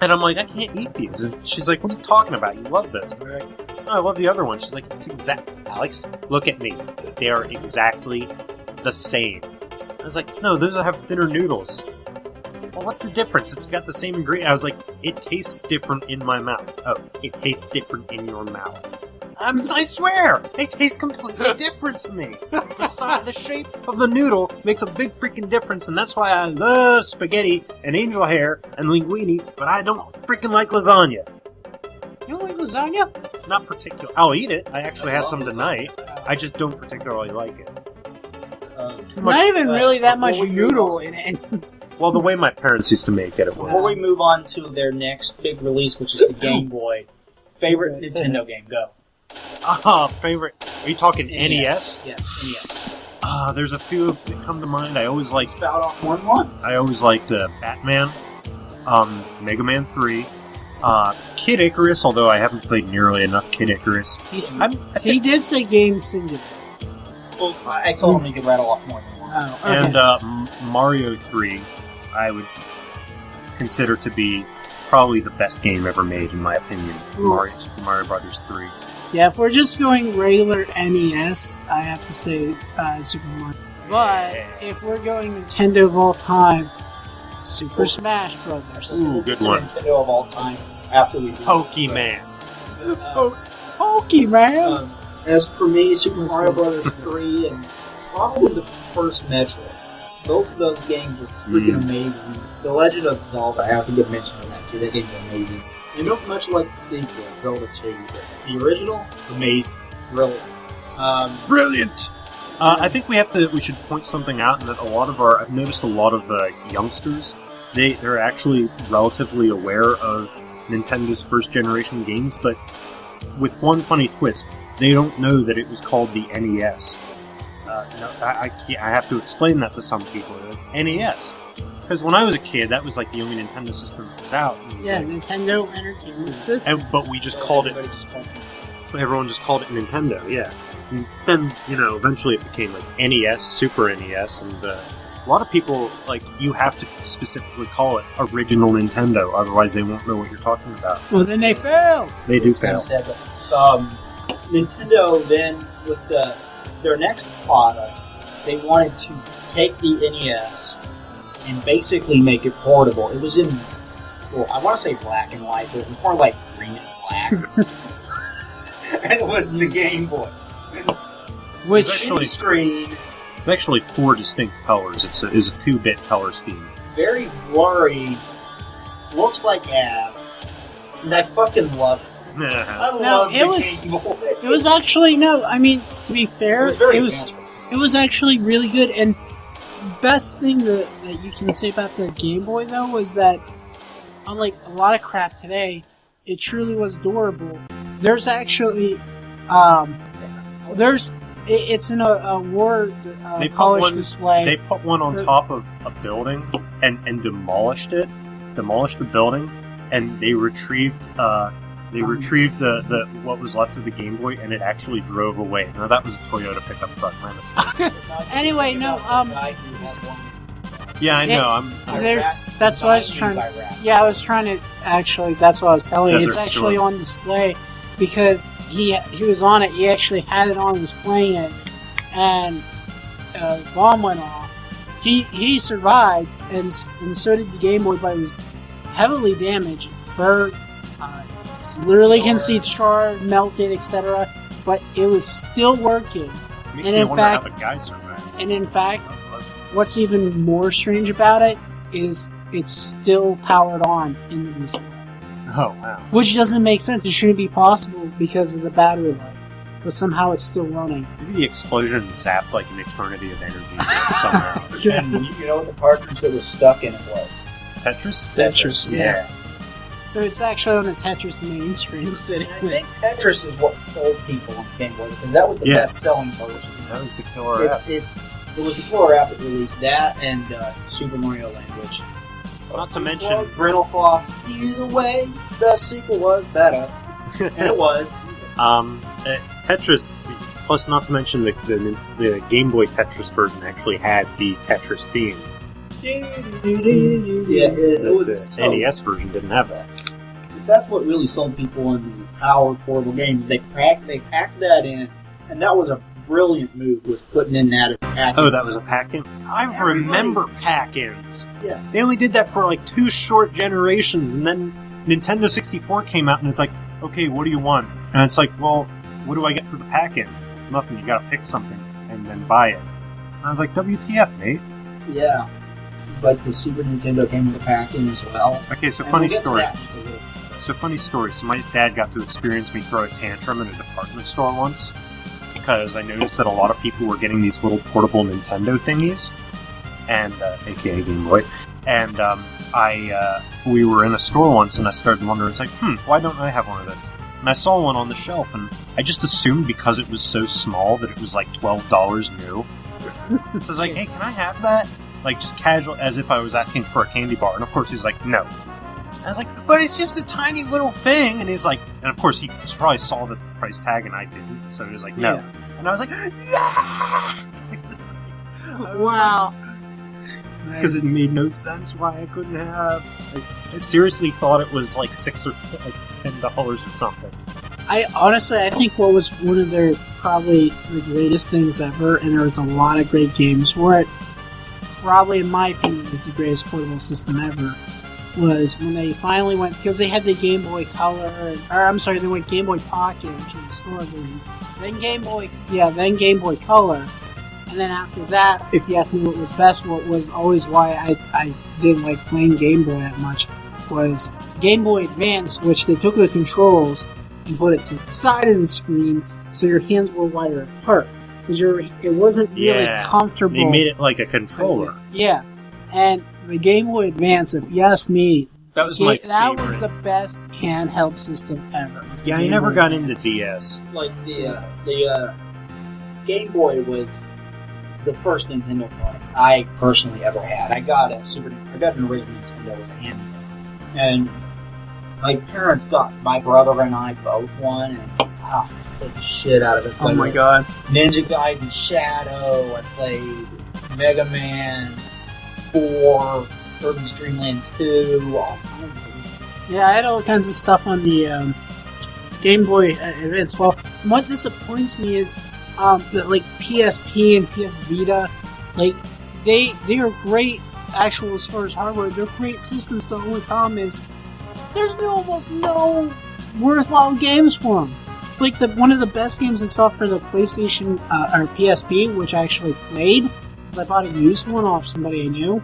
Speaker 3: and I'm like, I can't eat these. And she's like, what are you talking about? You love those. And I'm like, no, I love the other one. She's like, it's Alex, look at me. They are exactly the same. I was like, no, those have thinner noodles. Well, what's the difference? It's got the same ingredient. I was like, it tastes different in my mouth. Oh, it tastes different in your mouth. I swear, they taste completely different to me. The shape of the noodle makes a big freaking difference, and that's why I love spaghetti and angel hair and linguine, but I don't freaking like lasagna.
Speaker 2: You don't like lasagna?
Speaker 3: Not particular. I'll eat it. I actually had
Speaker 1: love
Speaker 3: some
Speaker 1: lasagna.
Speaker 3: tonight. I just don't particularly like it.
Speaker 2: It's not even really that much
Speaker 1: before we
Speaker 2: noodle in it.
Speaker 3: Well, the way my parents used to make it, it was.
Speaker 1: Before we move on to their next big release, which is the Game Boy, favorite Nintendo game, go.
Speaker 3: Favorite. Are you talking NES?
Speaker 1: Yes, NES.
Speaker 3: There's a few that come to mind. I always liked.
Speaker 1: Spout off one.
Speaker 3: I always liked Batman, Mega Man 3, Kid Icarus. Although I haven't played nearly enough Kid Icarus.
Speaker 2: He did say Game Singular.
Speaker 1: Well, I told him he could rattle off more than one.
Speaker 2: Oh, okay.
Speaker 3: And Mario 3, I would consider to be probably the best game ever made, in my opinion.
Speaker 2: Ooh.
Speaker 3: Super Mario Brothers 3.
Speaker 2: Yeah, if we're just going regular NES, I have to say Super Mario. But if we're going Nintendo of all time, Super Smash Brothers.
Speaker 3: Ooh, good
Speaker 1: It's a
Speaker 3: one.
Speaker 1: Nintendo of all time. After we do
Speaker 3: Pokemon.
Speaker 2: Pokemon!
Speaker 1: As for me, Super Mario Brothers 3 and probably the first Metroid. Both of those games are freaking amazing. The Legend of Zelda, I have to give mention of that too. That game's amazing. They don't much like the sequel, Zelda 2, but the original, amazing. Brilliant.
Speaker 3: Brilliant. I think we should point something out, and that I've noticed a lot of youngsters, they're actually relatively aware of Nintendo's first generation games, but with one funny twist, they don't know that it was called the NES. I have to explain that to some people. NES. Because when I was a kid, that was like the only Nintendo system that was out.
Speaker 2: Yeah, Nintendo Entertainment System.
Speaker 3: But we just called it. Everyone just called it Nintendo. Yeah. And then eventually it became like NES, Super NES, and A lot of people, like, you have to specifically call it original Nintendo, otherwise they won't know what you're talking about.
Speaker 2: Well, then they fail.
Speaker 3: They do
Speaker 1: It's kinda
Speaker 3: fail.
Speaker 1: sad, but, Nintendo then, with their next product, they wanted to take the NES and basically make it portable. It was in, well, I want to say black and white, but it was more like green and black. And it was in the Game Boy.
Speaker 2: Which
Speaker 3: Actually-
Speaker 1: Screen,
Speaker 3: It's actually 4 distinct colors. It's a 2-bit color scheme.
Speaker 1: very blurry, looks like ass, and I fucking love it. I love
Speaker 2: it
Speaker 1: the
Speaker 2: was-
Speaker 1: Game Boy.
Speaker 2: it was actually no. I mean, to be fair,
Speaker 1: very
Speaker 2: it was
Speaker 1: comfortable.
Speaker 2: it was actually really good. And best thing that you can say about the Game Boy though was that, unlike a lot of crap today, it truly was durable. There's actually, it's in a war
Speaker 3: They put
Speaker 2: college
Speaker 3: one-
Speaker 2: display.
Speaker 3: They put one on top of a building and demolished the building, and they retrieved the what was left of the Game Boy, and it actually drove away. Now that was a Toyota pickup truck, my mistake.
Speaker 2: Anyway, no,
Speaker 3: Yeah, I know.
Speaker 2: That's what I was trying. Yeah, I was trying to actually. That's what I was telling you.
Speaker 3: Desert
Speaker 2: It's actually
Speaker 3: Storm.
Speaker 2: on display because he was on it. He actually had it on. Was playing it, and bomb went off. He survived, and so did the Game Boy, but it was heavily damaged. Burned. Literally can see charred, melted, etc. But it was still working.
Speaker 3: Makes
Speaker 2: And
Speaker 3: me
Speaker 2: in
Speaker 3: wonder
Speaker 2: fact-
Speaker 3: how the guy survived.
Speaker 2: And in fact, what's even more strange about it is it's still powered on in the display.
Speaker 3: Oh wow!
Speaker 2: Which doesn't make sense. It shouldn't be possible because of the battery life. But somehow it's still running.
Speaker 3: Maybe the explosion zapped like an eternity of energy somehow.
Speaker 1: And you know what the cartridge that was stuck in it was?
Speaker 3: Tetris?
Speaker 2: Tetris,
Speaker 1: Yeah.
Speaker 2: So it's actually on a Tetris main screen sitting
Speaker 1: And I
Speaker 2: there.
Speaker 1: think Tetris is what sold people on Game Boy because that was the
Speaker 3: Yeah.
Speaker 1: best-selling version.
Speaker 3: That was the killer app.
Speaker 1: It was the killer app that released that and Super Mario Land, which
Speaker 3: Not to mention,
Speaker 1: Brittle Floss. Either way, the sequel was better, and it was.
Speaker 3: Tetris. Plus, not to mention the Game Boy Tetris version actually had the Tetris theme.
Speaker 1: Yeah, it was.
Speaker 3: The
Speaker 1: So,
Speaker 3: NES version didn't have that.
Speaker 1: that's what really sold people on the power portable games. They packed that in, and that was a brilliant move. Was putting in that as a pack.
Speaker 3: Oh, that was a pack-in? I
Speaker 1: Everybody-
Speaker 3: remember pack-ins.
Speaker 1: Yeah.
Speaker 3: They only did that for like 2 short generations, and then Nintendo 64 came out, and it's like, okay, what do you want? And it's like, well, what do I get for the pack-in? Nothing, you gotta pick something, and then buy it. And I was like, WTF, mate?
Speaker 1: Yeah, but the Super Nintendo came with a pack in as well.
Speaker 3: Okay, so
Speaker 1: And
Speaker 3: funny
Speaker 1: we'll get to
Speaker 3: story.
Speaker 1: that in just a little bit.
Speaker 3: So funny story. So my dad got to experience me throw a tantrum in a department store once because I noticed that a lot of people were getting these little portable Nintendo thingies, and aka Game Boy. And we were in a store once, and I started wondering, it's like, why don't I have one of those? And I saw one on the shelf, and I just assumed because it was so small that it was like $12 new. So I was like, hey, can I have that? Like just casual, as if I was asking for a candy bar. And of course he's like, no. I was like, but it's just a tiny little thing. And he's like, and of course he probably saw the price tag and I didn't. So he was like, no.
Speaker 2: Yeah.
Speaker 3: And I was like, yeah!
Speaker 2: Wow.
Speaker 3: Because it made no sense why I couldn't have. Like, I seriously thought it was like $6 or $10 or something.
Speaker 2: I think what was one of their probably the greatest things ever, and there was a lot of great games for it. Probably, in my opinion, is the greatest portable system ever. Was when they finally went, because they had the Game Boy Color, they went Game Boy Pocket, which was the store version. Then Game Boy Color, and then after that, if you ask me what was best, what was always why I didn't like playing Game Boy that much, was Game Boy Advance, which they took the controls and put it to the side of the screen so your hands were wider apart. Because it wasn't really
Speaker 3: Yeah,
Speaker 2: comfortable.
Speaker 3: They made it like a controller.
Speaker 2: Yeah. And the Game Boy Advance, if you ask me,
Speaker 3: That was my
Speaker 2: that
Speaker 3: favorite.
Speaker 2: was the best handheld system ever. was the
Speaker 3: Yeah, I
Speaker 2: Game
Speaker 3: never
Speaker 2: Boy
Speaker 3: got into
Speaker 2: Advance.
Speaker 3: DS.
Speaker 1: Like the Game Boy was the first Nintendo product I personally ever had. I got an original Nintendo as a handyman, and my parents got my brother and I both one, and I played the shit out of it.
Speaker 2: Oh my god.
Speaker 1: Ninja Gaiden Shadow. I played Mega Man. 64, Kirby's Dream Land 2, all kinds of things.
Speaker 2: Yeah, I had all kinds of stuff on the Game Boy Advance. Well, what disappoints me is that like PSP and PS Vita, like they are great actual as far as hardware. They're great systems. The only problem is there's almost no worthwhile games for them. Like one of the best games I saw for the PlayStation or PSP, which I actually played, because I bought a used one off somebody I knew.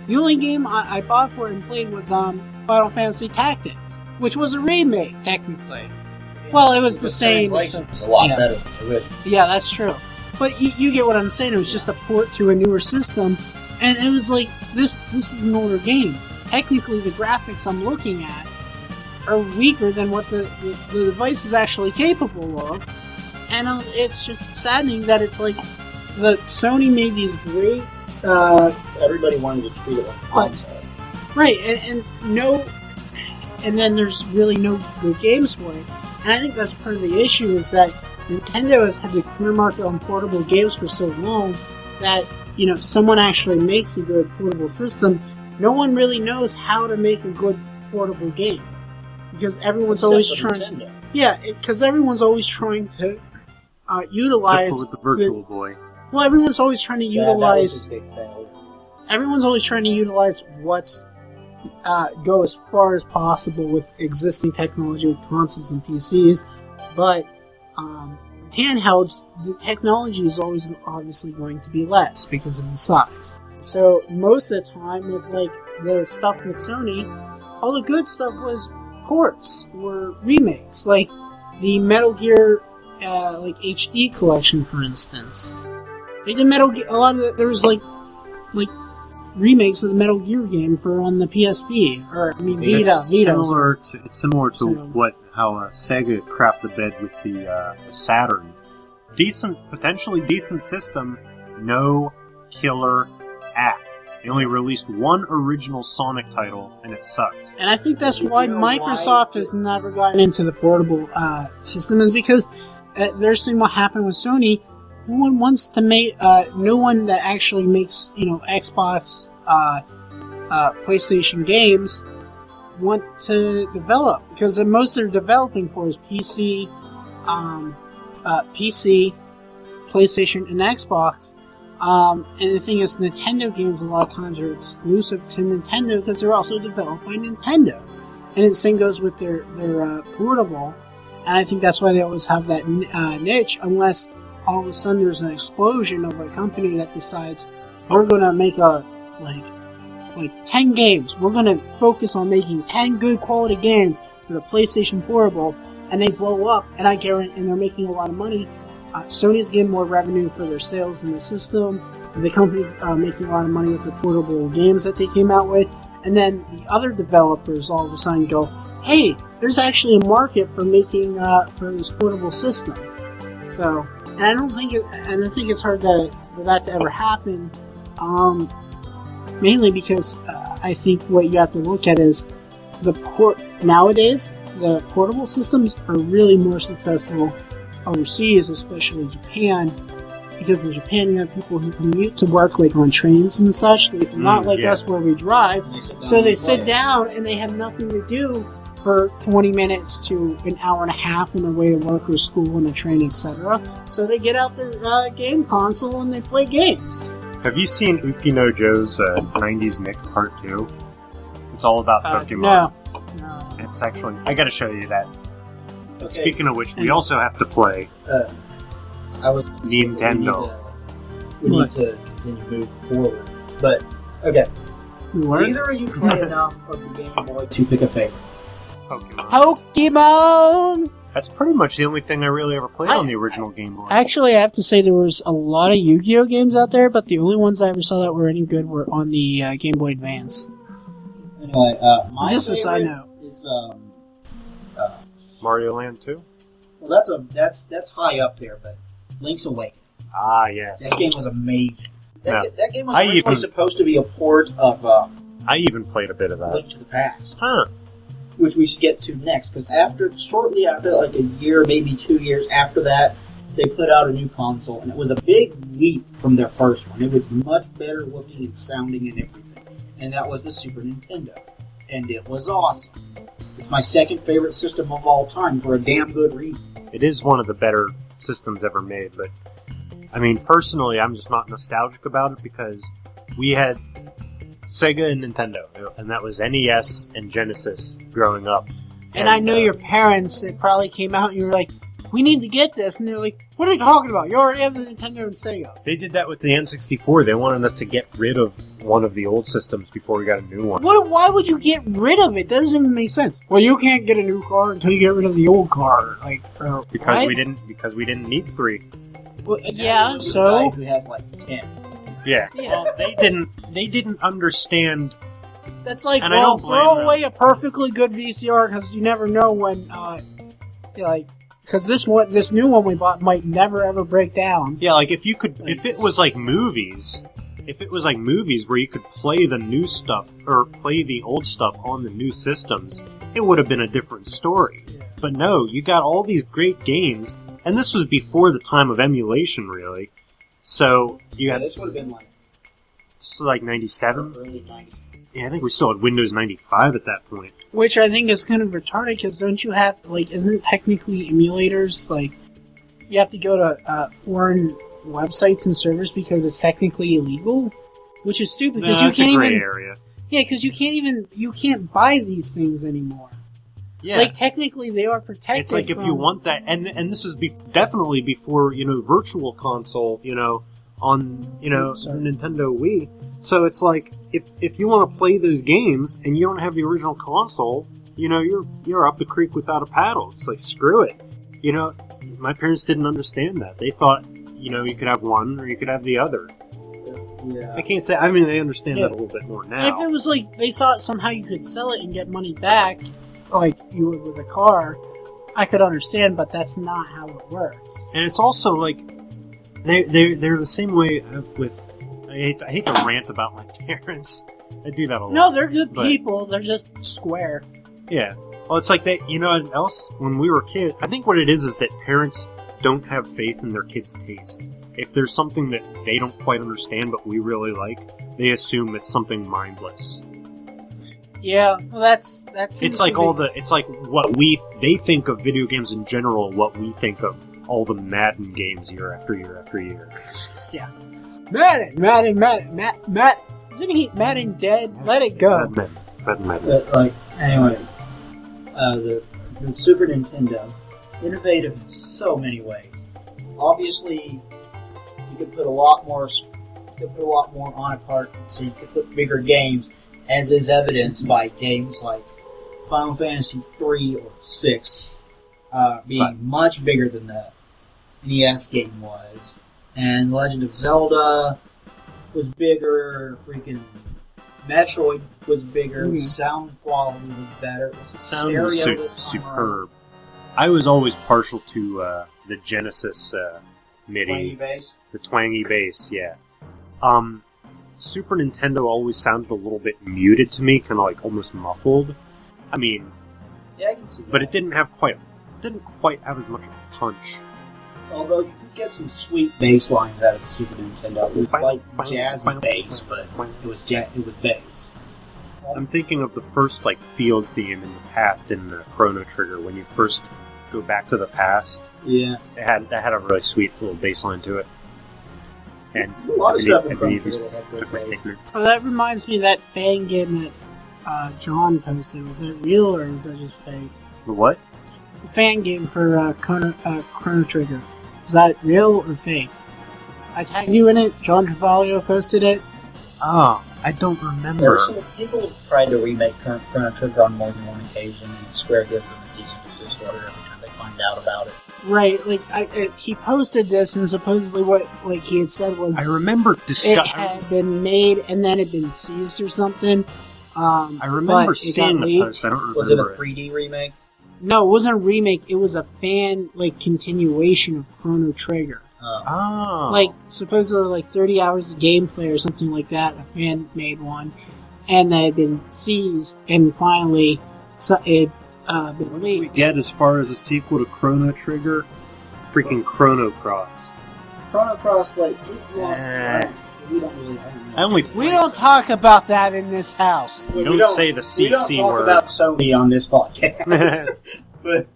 Speaker 2: The only game I bought for it and played was Final Fantasy Tactics, which was a remake technically. Well, it was the same.
Speaker 1: Translation was a lot better than the original.
Speaker 2: Yeah, that's true. But you get what I'm saying. It was just a port to a newer system, and it was like this is an older game. Technically, the graphics I'm looking at are weaker than what the device is actually capable of, and it's just saddening that it's like the Sony made these great.
Speaker 1: Everybody wanted to treat it like a console,
Speaker 2: right? And then there's really no good games for it, and I think that's part of the issue is that Nintendo has had the clear market on portable games for so long that someone actually makes a good portable system. No one really knows how to make a good portable game. Because everyone's always trying. Yeah, because everyone's always trying to utilize.
Speaker 3: Except for with the Virtual Boy.
Speaker 2: Well, everyone's always trying to utilize.
Speaker 1: That was a big failure.
Speaker 2: Everyone's always trying to utilize what's go as far as possible with existing technology with consoles and PCs, but handhelds, the technology is always obviously going to be less because of the size. So most of the time, with like the stuff with Sony, all the good stuff was ports or remakes, like the Metal Gear like HD collection, for instance. Like the there was like remakes of the Metal Gear game for on the PSP or Vita.
Speaker 3: It's similar to how Sega crapped the bed with the Saturn. Potentially decent system, no killer app. They only released one original Sonic title, and it sucked.
Speaker 2: And I think that's why Microsoft has never gotten into the portable system, is because they're seeing what happened with Sony. No one wants to make, no one that actually makes, Xbox, PlayStation games want to develop, because the most they're developing for is PC, PlayStation, and Xbox. And the thing is, Nintendo games a lot of times are exclusive to Nintendo because they're also developed by Nintendo. And the same goes with their portable. And I think that's why they always have that niche, unless all of a sudden there's an explosion of a company that decides, we're going to make like 10 games. We're going to focus on making 10 good quality games for the PlayStation Portable, and they blow up, and I guarantee, and they're making a lot of money. Sony's getting more revenue for their sales in the system. The company's making a lot of money with the portable games that they came out with. And then the other developers all of a sudden go, hey, there's actually a market for making for this portable system. So, and I think it's hard for that to ever happen. Mainly because I think what you have to look at is nowadays the portable systems are really more successful overseas, especially Japan, because in Japan you have people who commute to work like on trains and such, not like us where we drive. So they sit down and they have nothing to do for 20 minutes to an hour and a half on their way to work or school and a train, etc. So they get out their game console and they play games.
Speaker 3: Have you seen Ukino Joe's 90s Nick Part 2? It's all about Pokemon.
Speaker 2: No.
Speaker 3: It's actually... I gotta show you that.
Speaker 1: Okay.
Speaker 3: Speaking of which, we also have to play Nintendo.
Speaker 1: We need to continue moving forward. But, okay. Neither of you play enough of the Game Boy to pick a favorite.
Speaker 2: Pokemon!
Speaker 3: That's pretty much the only thing I really ever played on the original Game Boy.
Speaker 2: Actually, I have to say there was a lot of Yu-Gi-Oh! Games out there, but the only ones I ever saw that were any good were on the Game Boy Advance.
Speaker 1: Anyway, my
Speaker 2: just a side
Speaker 1: favorite
Speaker 2: note
Speaker 1: is
Speaker 3: Mario Land 2?
Speaker 1: Well, that's high up there, but Link's Awakening.
Speaker 3: Ah, yes.
Speaker 1: That game was amazing. That game was
Speaker 3: originally
Speaker 1: originally supposed to be a port of
Speaker 3: I even played a bit of that.
Speaker 1: Link to the Past.
Speaker 3: Huh.
Speaker 1: Which we should get to next, because shortly after, like a year, maybe 2 years after that, they put out a new console, and it was a big leap from their first one. It was much better looking and sounding and everything. And that was the Super Nintendo. And it was awesome. It's my second favorite system of all time for a damn good reason.
Speaker 3: It is one of the better systems ever made, but I mean, personally, I'm just not nostalgic about it because we had Sega and Nintendo, and that was NES and Genesis growing up.
Speaker 2: And I know your parents, they probably came out and you were like, we need to get this. And they're like, what are you talking about? You already have the Nintendo and Sega.
Speaker 3: They did that with the N64. They wanted us to get rid of one of the old systems before we got a new one.
Speaker 2: Why would you get rid of it? That doesn't even make sense. Well, you can't get a new car until you get rid of the old car.
Speaker 3: Because we didn't need 3.
Speaker 2: Well, yeah, so...
Speaker 1: Who has like 10.
Speaker 3: Yeah.
Speaker 2: Yeah.
Speaker 3: Well, they didn't understand.
Speaker 2: That's like,
Speaker 3: And I don't blame
Speaker 2: throw
Speaker 3: them.
Speaker 2: away a perfectly good VCR because you never know when, because this new one we bought might never ever break down.
Speaker 3: Yeah, like if it was like movies where you could play the new stuff or play the old stuff on the new systems, it would have been a different story.
Speaker 2: Yeah.
Speaker 3: But no, you got all these great games, and this was before the time of emulation, really. So you
Speaker 1: Yeah,
Speaker 3: had
Speaker 1: this would have been
Speaker 3: like 97.
Speaker 1: early 90s.
Speaker 3: Yeah, I think we still had Windows 95 at that point.
Speaker 2: Which I think is kind of retarded because don't you have, isn't technically emulators, you have to go to foreign websites and servers because it's technically illegal? Which is stupid because you
Speaker 3: That's
Speaker 2: can't
Speaker 3: a gray
Speaker 2: even.
Speaker 3: area.
Speaker 2: Yeah, because you can't buy these things anymore.
Speaker 3: Yeah.
Speaker 2: Technically they are protected.
Speaker 3: It's like if you want that, and this is definitely before Virtual Console, on
Speaker 2: Sorry.
Speaker 3: Nintendo Wii. So it's like if you want to play those games and you don't have the original console, you're up the creek without a paddle. It's like screw it. My parents didn't understand that. They thought you could have one or you could have the other.
Speaker 1: Yeah.
Speaker 3: I can't say. I mean, they understand that a little bit more now.
Speaker 2: If it was they thought somehow you could sell it and get money back, like you would with a car, I could understand, but that's not how it works.
Speaker 3: And it's also like they're the same way with. I hate to rant about my parents. I do that a lot.
Speaker 2: No, they're good
Speaker 3: but-
Speaker 2: people. They're just square.
Speaker 3: Yeah. Well, it's like that. You know what else? When we were kids, I think what it is that parents don't have faith in their kids' taste. If there's something that they don't quite understand but we really like, they assume it's something mindless.
Speaker 2: Yeah, well, that's
Speaker 3: It's like it's like what they think of video games in general, what we think of all the Madden games year after year after year.
Speaker 2: Yeah. Madden. Isn't he Madden dead? Let it go.
Speaker 3: Madden.
Speaker 1: But anyway, the Super Nintendo, innovative in so many ways. Obviously, you could put a lot more on a cart, so you could put bigger games, as is evidenced by games like Final Fantasy 3 or 6 being much bigger than the NES game was. And Legend of Zelda was bigger, freaking Metroid was bigger,
Speaker 2: Mm-hmm.
Speaker 1: sound quality was better, it was
Speaker 3: The sound was
Speaker 1: stereo this time
Speaker 3: superb. I was always partial to the Genesis MIDI.
Speaker 1: around. Bass.
Speaker 3: The twangy bass, yeah. Super Nintendo always sounded a little bit muted to me, kind of like almost muffled. I mean,
Speaker 1: Yeah, I can see that.
Speaker 3: but it didn't quite have as much punch.
Speaker 1: Although you could get some sweet bass lines out of the Super Nintendo. It was like jazzy bass, but it was bass.
Speaker 3: I'm thinking of the first field theme in the past in the Chrono Trigger when you first go back to the past.
Speaker 1: Yeah.
Speaker 3: That had a really sweet little bass line to it. And
Speaker 1: There's a lot of stuff in Chrono
Speaker 3: Ebenezer
Speaker 1: Trigger that had good
Speaker 3: took my
Speaker 1: bass.
Speaker 3: statement.
Speaker 2: Oh, that reminds me of that fan game that John posted. Was that real or was that just fake?
Speaker 3: The what?
Speaker 2: The fan game for Chrono Trigger. Is that real or fake? I tagged you in it. John Travaglio posted it.
Speaker 3: Oh, I don't
Speaker 1: There
Speaker 3: remember.
Speaker 1: are some people have tried to remake Chrono Trigger on more than one occasion, and Square gives them a cease and desist order every time they find out about it.
Speaker 2: Right, he posted this, and supposedly what he had said was
Speaker 3: I remember
Speaker 2: it had been made and then it been seized or something.
Speaker 3: I remember
Speaker 2: but it
Speaker 3: seeing
Speaker 2: got
Speaker 3: the
Speaker 2: leaked.
Speaker 3: post. I don't
Speaker 1: Was it a
Speaker 3: remember
Speaker 1: 3D remake?
Speaker 2: No, it wasn't a remake. It was a fan continuation of Chrono Trigger.
Speaker 3: Oh.
Speaker 2: Supposedly 30 hours of gameplay or something like that. A fan made one, and they had been seized, and finally, been
Speaker 3: What did we
Speaker 2: leaked.
Speaker 3: get as far as a sequel to Chrono Trigger? Freaking Chrono Cross.
Speaker 1: Chrono Cross, like, it lost. We don't really.
Speaker 3: I only.
Speaker 2: We don't talk about that in this house.
Speaker 3: We don't say the
Speaker 1: We don't
Speaker 3: CC
Speaker 1: talk
Speaker 3: word.
Speaker 1: about Sony on this podcast, but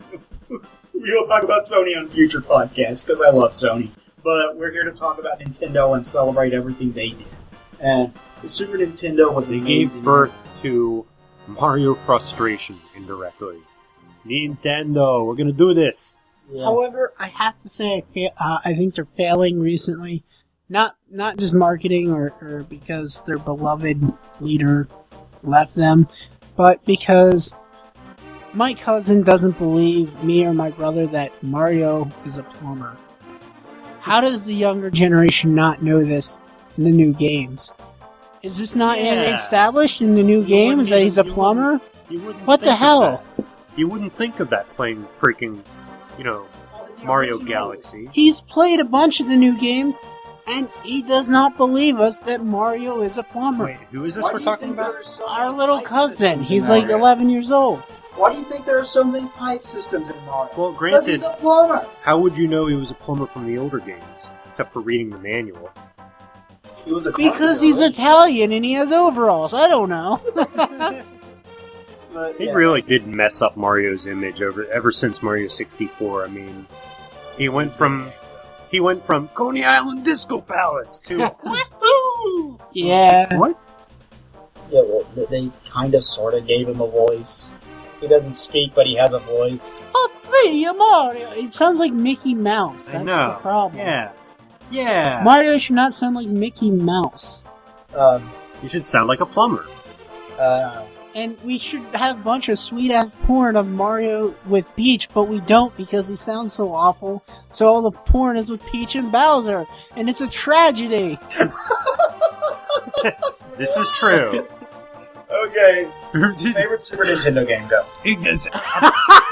Speaker 1: we will talk about Sony on future podcasts because I love Sony. But we're here to talk about Nintendo and celebrate everything they did. And the Super Nintendo was
Speaker 3: They
Speaker 1: amazing.
Speaker 3: gave birth to Mario Frustration indirectly. Nintendo, we're gonna do this.
Speaker 1: Yeah.
Speaker 2: However, I have to say, I think they're failing recently. Not just marketing or because their beloved leader left them, but because my cousin doesn't believe me or my brother that Mario is a plumber. How does the younger generation not know this in the new games? Is this not established in the new games that he's a plumber? What the hell?
Speaker 3: You wouldn't think of that playing freaking, Mario Galaxy.
Speaker 2: He's played a bunch of the new games, and he does not believe us that Mario is a plumber.
Speaker 3: Wait, who is this
Speaker 1: Why
Speaker 3: we're
Speaker 1: do you
Speaker 3: talking
Speaker 1: think
Speaker 3: about?
Speaker 1: there are so
Speaker 2: Our
Speaker 1: many
Speaker 2: little
Speaker 1: pipe
Speaker 2: cousin,
Speaker 1: systems
Speaker 2: he's
Speaker 1: in
Speaker 2: like
Speaker 1: Mario?
Speaker 2: 11 years old.
Speaker 1: Why do you think there are so many pipe systems in Mario?
Speaker 3: Well,
Speaker 1: Because he's
Speaker 3: granted,
Speaker 1: a plumber.
Speaker 3: how would you know he was a plumber from the older games? Except for reading the manual.
Speaker 1: He was a
Speaker 2: Because he's
Speaker 1: carpenter,
Speaker 2: Italian and he has overalls. I don't know.
Speaker 1: but,
Speaker 3: They
Speaker 1: yeah.
Speaker 3: really did mess up Mario's image ever since Mario 64. I mean, he went from Coney Island Disco Palace to
Speaker 2: Yeah.
Speaker 3: what?
Speaker 1: Yeah, well, they kind of, sort of gave him a voice. He doesn't speak, but he has a voice.
Speaker 2: Oh, it's me, Mario. It sounds like Mickey Mouse.
Speaker 3: I
Speaker 2: That's
Speaker 3: know.
Speaker 2: the problem.
Speaker 3: Yeah.
Speaker 2: Mario should not sound like Mickey Mouse.
Speaker 3: You should sound like a plumber.
Speaker 2: And we should have a bunch of sweet-ass porn of Mario with Peach, but we don't because he sounds so awful. So all the porn is with Peach and Bowser, and it's a tragedy.
Speaker 3: This is true.
Speaker 1: Okay. Favorite Super Nintendo game, go.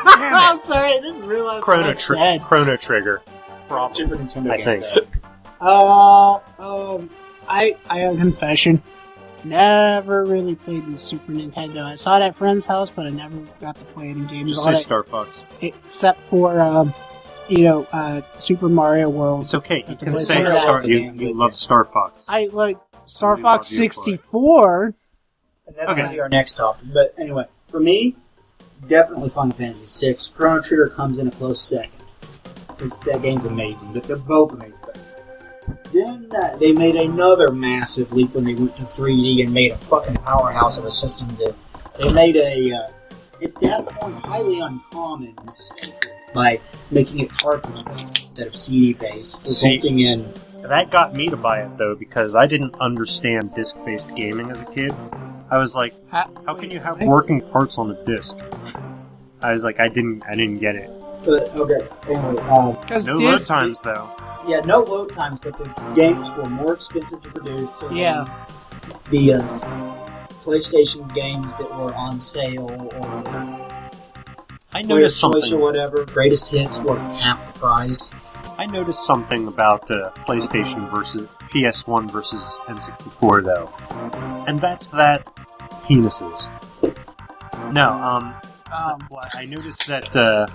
Speaker 2: I'm sorry, I just realized what I said.
Speaker 3: Chrono Trigger. Problem.
Speaker 1: Super Nintendo
Speaker 3: I
Speaker 1: game,
Speaker 3: think.
Speaker 1: go.
Speaker 2: I have a confession. Never really played the Super Nintendo. I saw it at a friend's house, but I never got to play it in games.
Speaker 3: Just
Speaker 2: on
Speaker 3: say
Speaker 2: it,
Speaker 3: Star Fox.
Speaker 2: except for Super Mario World.
Speaker 3: It's okay. You can
Speaker 2: Play
Speaker 3: say
Speaker 2: Star
Speaker 3: Star.
Speaker 1: Fox.
Speaker 3: You love Star Fox.
Speaker 2: I like Star
Speaker 3: We
Speaker 2: Fox
Speaker 3: love you for it.
Speaker 2: 64.
Speaker 1: And that's
Speaker 3: Okay.
Speaker 1: going to be our next topic. But anyway, for me, definitely Final Fantasy VI. Chrono Trigger comes in a close second. Because that game's amazing. But they're both amazing. But then they made another massive leap when they went to 3D and made a fucking powerhouse of a system that they made at that point, highly uncommon mistake by making it cartridge-based instead of CD-based, resulting in...
Speaker 3: That got me to buy it though because I didn't understand disc-based gaming as a kid. I was like, how can you have working parts on a disc? I was like, I didn't get it.
Speaker 1: But, okay, anyway,
Speaker 3: No load times though.
Speaker 1: yeah, no load times, but the games were more expensive to produce. So
Speaker 2: Yeah.
Speaker 1: The PlayStation games that were on sale or
Speaker 3: I noticed
Speaker 1: Player's Choice or
Speaker 3: something.
Speaker 1: whatever, greatest hits were half the price.
Speaker 3: I noticed something about PlayStation versus PS1 versus N64 though, and that's that penises. No, I noticed that.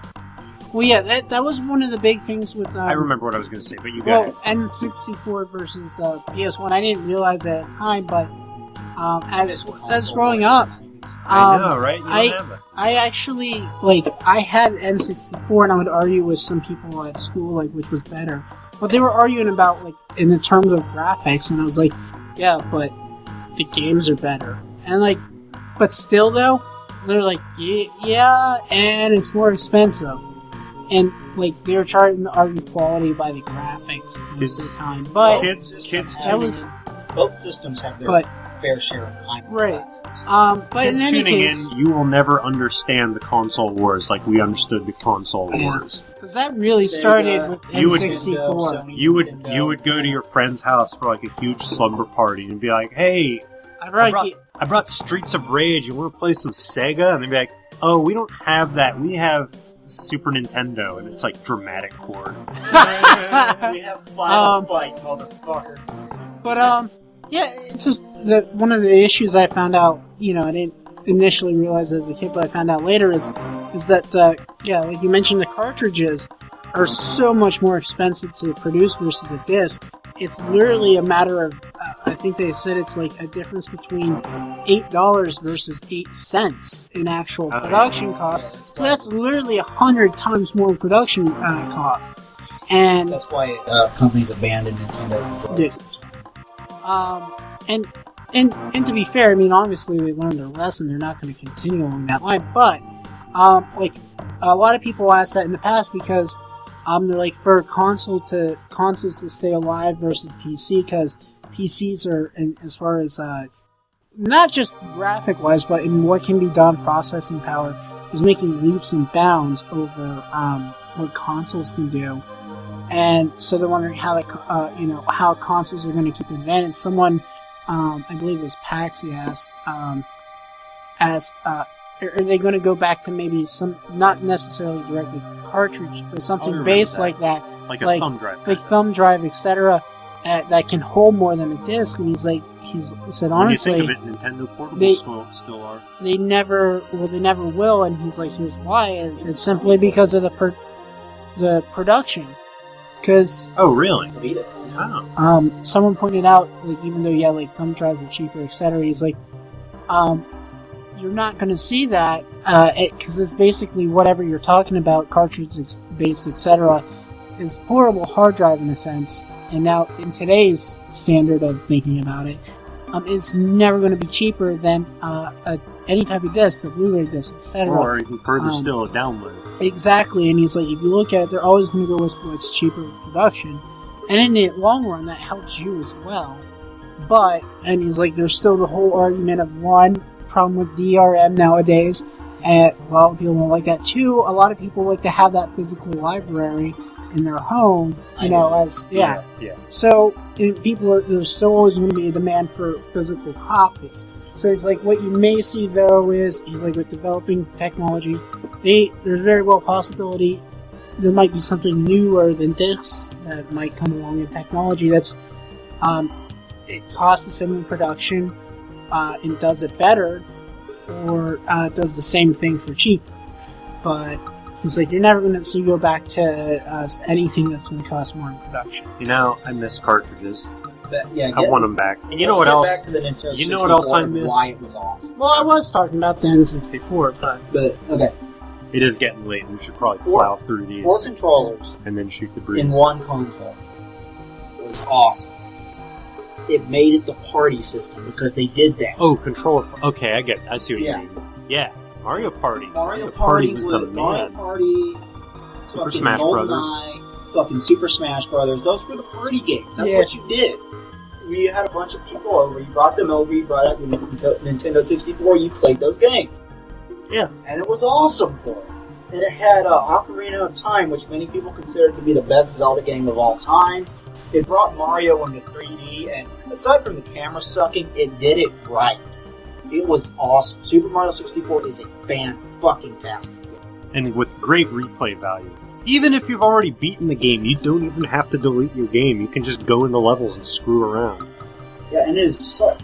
Speaker 2: Well, yeah, that was one of the big things with.
Speaker 3: I remember what I was going to say, but you go
Speaker 2: Well,
Speaker 3: ahead.
Speaker 2: N64 versus PS1. I didn't realize that at the time, but as
Speaker 1: console
Speaker 2: growing up,
Speaker 3: I know, right? You don't
Speaker 2: I-
Speaker 3: have it.
Speaker 2: I actually I had N64, and I would argue with some people at school which was better. But they were arguing about in the terms of graphics, and I was like, yeah, but the games are better. And but still though, they're like, yeah, and it's more expensive. And they were trying to argue quality by the graphics most of the time. But
Speaker 3: Kids
Speaker 2: that was
Speaker 1: Both systems have their
Speaker 2: but
Speaker 1: fair share of time.
Speaker 2: right. But
Speaker 3: Kids
Speaker 2: in any
Speaker 3: tuning
Speaker 2: case,
Speaker 3: in, you will never understand the console wars like we understood the console
Speaker 2: Yeah.
Speaker 3: wars.
Speaker 2: because that really
Speaker 1: Sega,
Speaker 2: started with
Speaker 3: You would-
Speaker 2: N64.
Speaker 1: Sony,
Speaker 3: You would
Speaker 1: Nintendo.
Speaker 3: go to your friend's house for a huge slumber party and be like, "Hey,
Speaker 2: I
Speaker 3: I brought Streets of Rage. You want to play some Sega?" And they'd be like, "Oh, we don't have that. We have Super Nintendo," and it's dramatic chord.
Speaker 1: We have Final
Speaker 2: Um,
Speaker 1: Fight, motherfucker.
Speaker 2: But yeah, it's just that one of the issues I found out. I didn't initially realize as a kid, but I found out later is that like you mentioned the cartridges. are so much more expensive to produce versus a disc. It's literally a matter of, I think they said it's like a difference between $8 versus 8 cents in actual production cost. So that's literally 100 times more production cost. And
Speaker 1: that's why companies abandoned Nintendo.
Speaker 2: And to be fair, I mean, obviously they learned their lesson. They're not going to continue along that line. But like a lot of people ask that in the past because they're like for consoles to stay alive versus PC, because PCs are, as far as not just graphic wise, but in what can be done, processing power is making leaps and bounds over what consoles can do. And so they're wondering how how consoles are going to keep advantage. Someone, I believe it was Paxi, asked, are they going to go back to maybe some, not necessarily directly cartridge, but something based like that,
Speaker 3: like a thumb drive,
Speaker 2: etc., that can hold more than a disc? And he said honestly,
Speaker 3: when you think of it, Nintendo portables still are.
Speaker 2: They never will. And he's like, here's why, and it's simply because of the production. Because
Speaker 3: really?
Speaker 2: Oh. Someone pointed out, like, even though like thumb drives are cheaper, etc., he's like, you're not going to see that because it's basically whatever you're talking about, cartridge based, etc., is portable hard drive in a sense. And now in today's standard of thinking about it, it's never going to be cheaper than any type of disc, the Blu-ray disc, etc.
Speaker 3: Or even further still, a download.
Speaker 2: Exactly, and he's like, if you look at it, they're always going to go with what's cheaper in production. And in the long run, that helps you as well. But, and he's like, there's still the whole argument of one problem with DRM nowadays, and a lot of people don't like that too. A lot of people like to have that physical library in their home, yeah. So, there's still always going to be a demand for physical copies. So he's like, what you may see though is, he's like, with developing technology, there's very well possibility there might be something newer than discs that might come along in technology that's it costs the same in production and does it better, or does the same thing for cheaper. But he's like, you're never going to see go back to anything that's going to cost more in production.
Speaker 3: I miss cartridges.
Speaker 1: I
Speaker 3: want them back. And you know what else? You know what else I miss?
Speaker 1: Why it was awesome.
Speaker 2: Well, I was talking about the N64,
Speaker 1: but okay.
Speaker 3: It is getting late, and we should probably plow through these.
Speaker 1: 4 controllers
Speaker 3: and then shoot the breeze.
Speaker 1: in one console. It was awesome. It made it the party system because they did that.
Speaker 3: Oh, controller. Okay, I get it. I see what you mean. Yeah, Mario Party.
Speaker 1: Mario Party
Speaker 3: was the man.
Speaker 1: Mario Party,
Speaker 3: Super Smash Brothers.
Speaker 1: Fucking Super Smash Brothers. Those were the party games. That's what you did. We had a bunch of people over. You brought them over. You brought out your Nintendo 64. You played those games.
Speaker 2: Yeah.
Speaker 1: And it was awesome for it. And it had Ocarina of Time, which many people consider to be the best Zelda game of all time. It brought Mario into 3D, and aside from the camera sucking, it did it right. It was awesome. Super Mario 64 is a fan-fucking-tastic game.
Speaker 3: And with great replay value. Even if you've already beaten the game, you don't even have to delete your game. You can just go into levels and screw around.
Speaker 1: Yeah, and it's so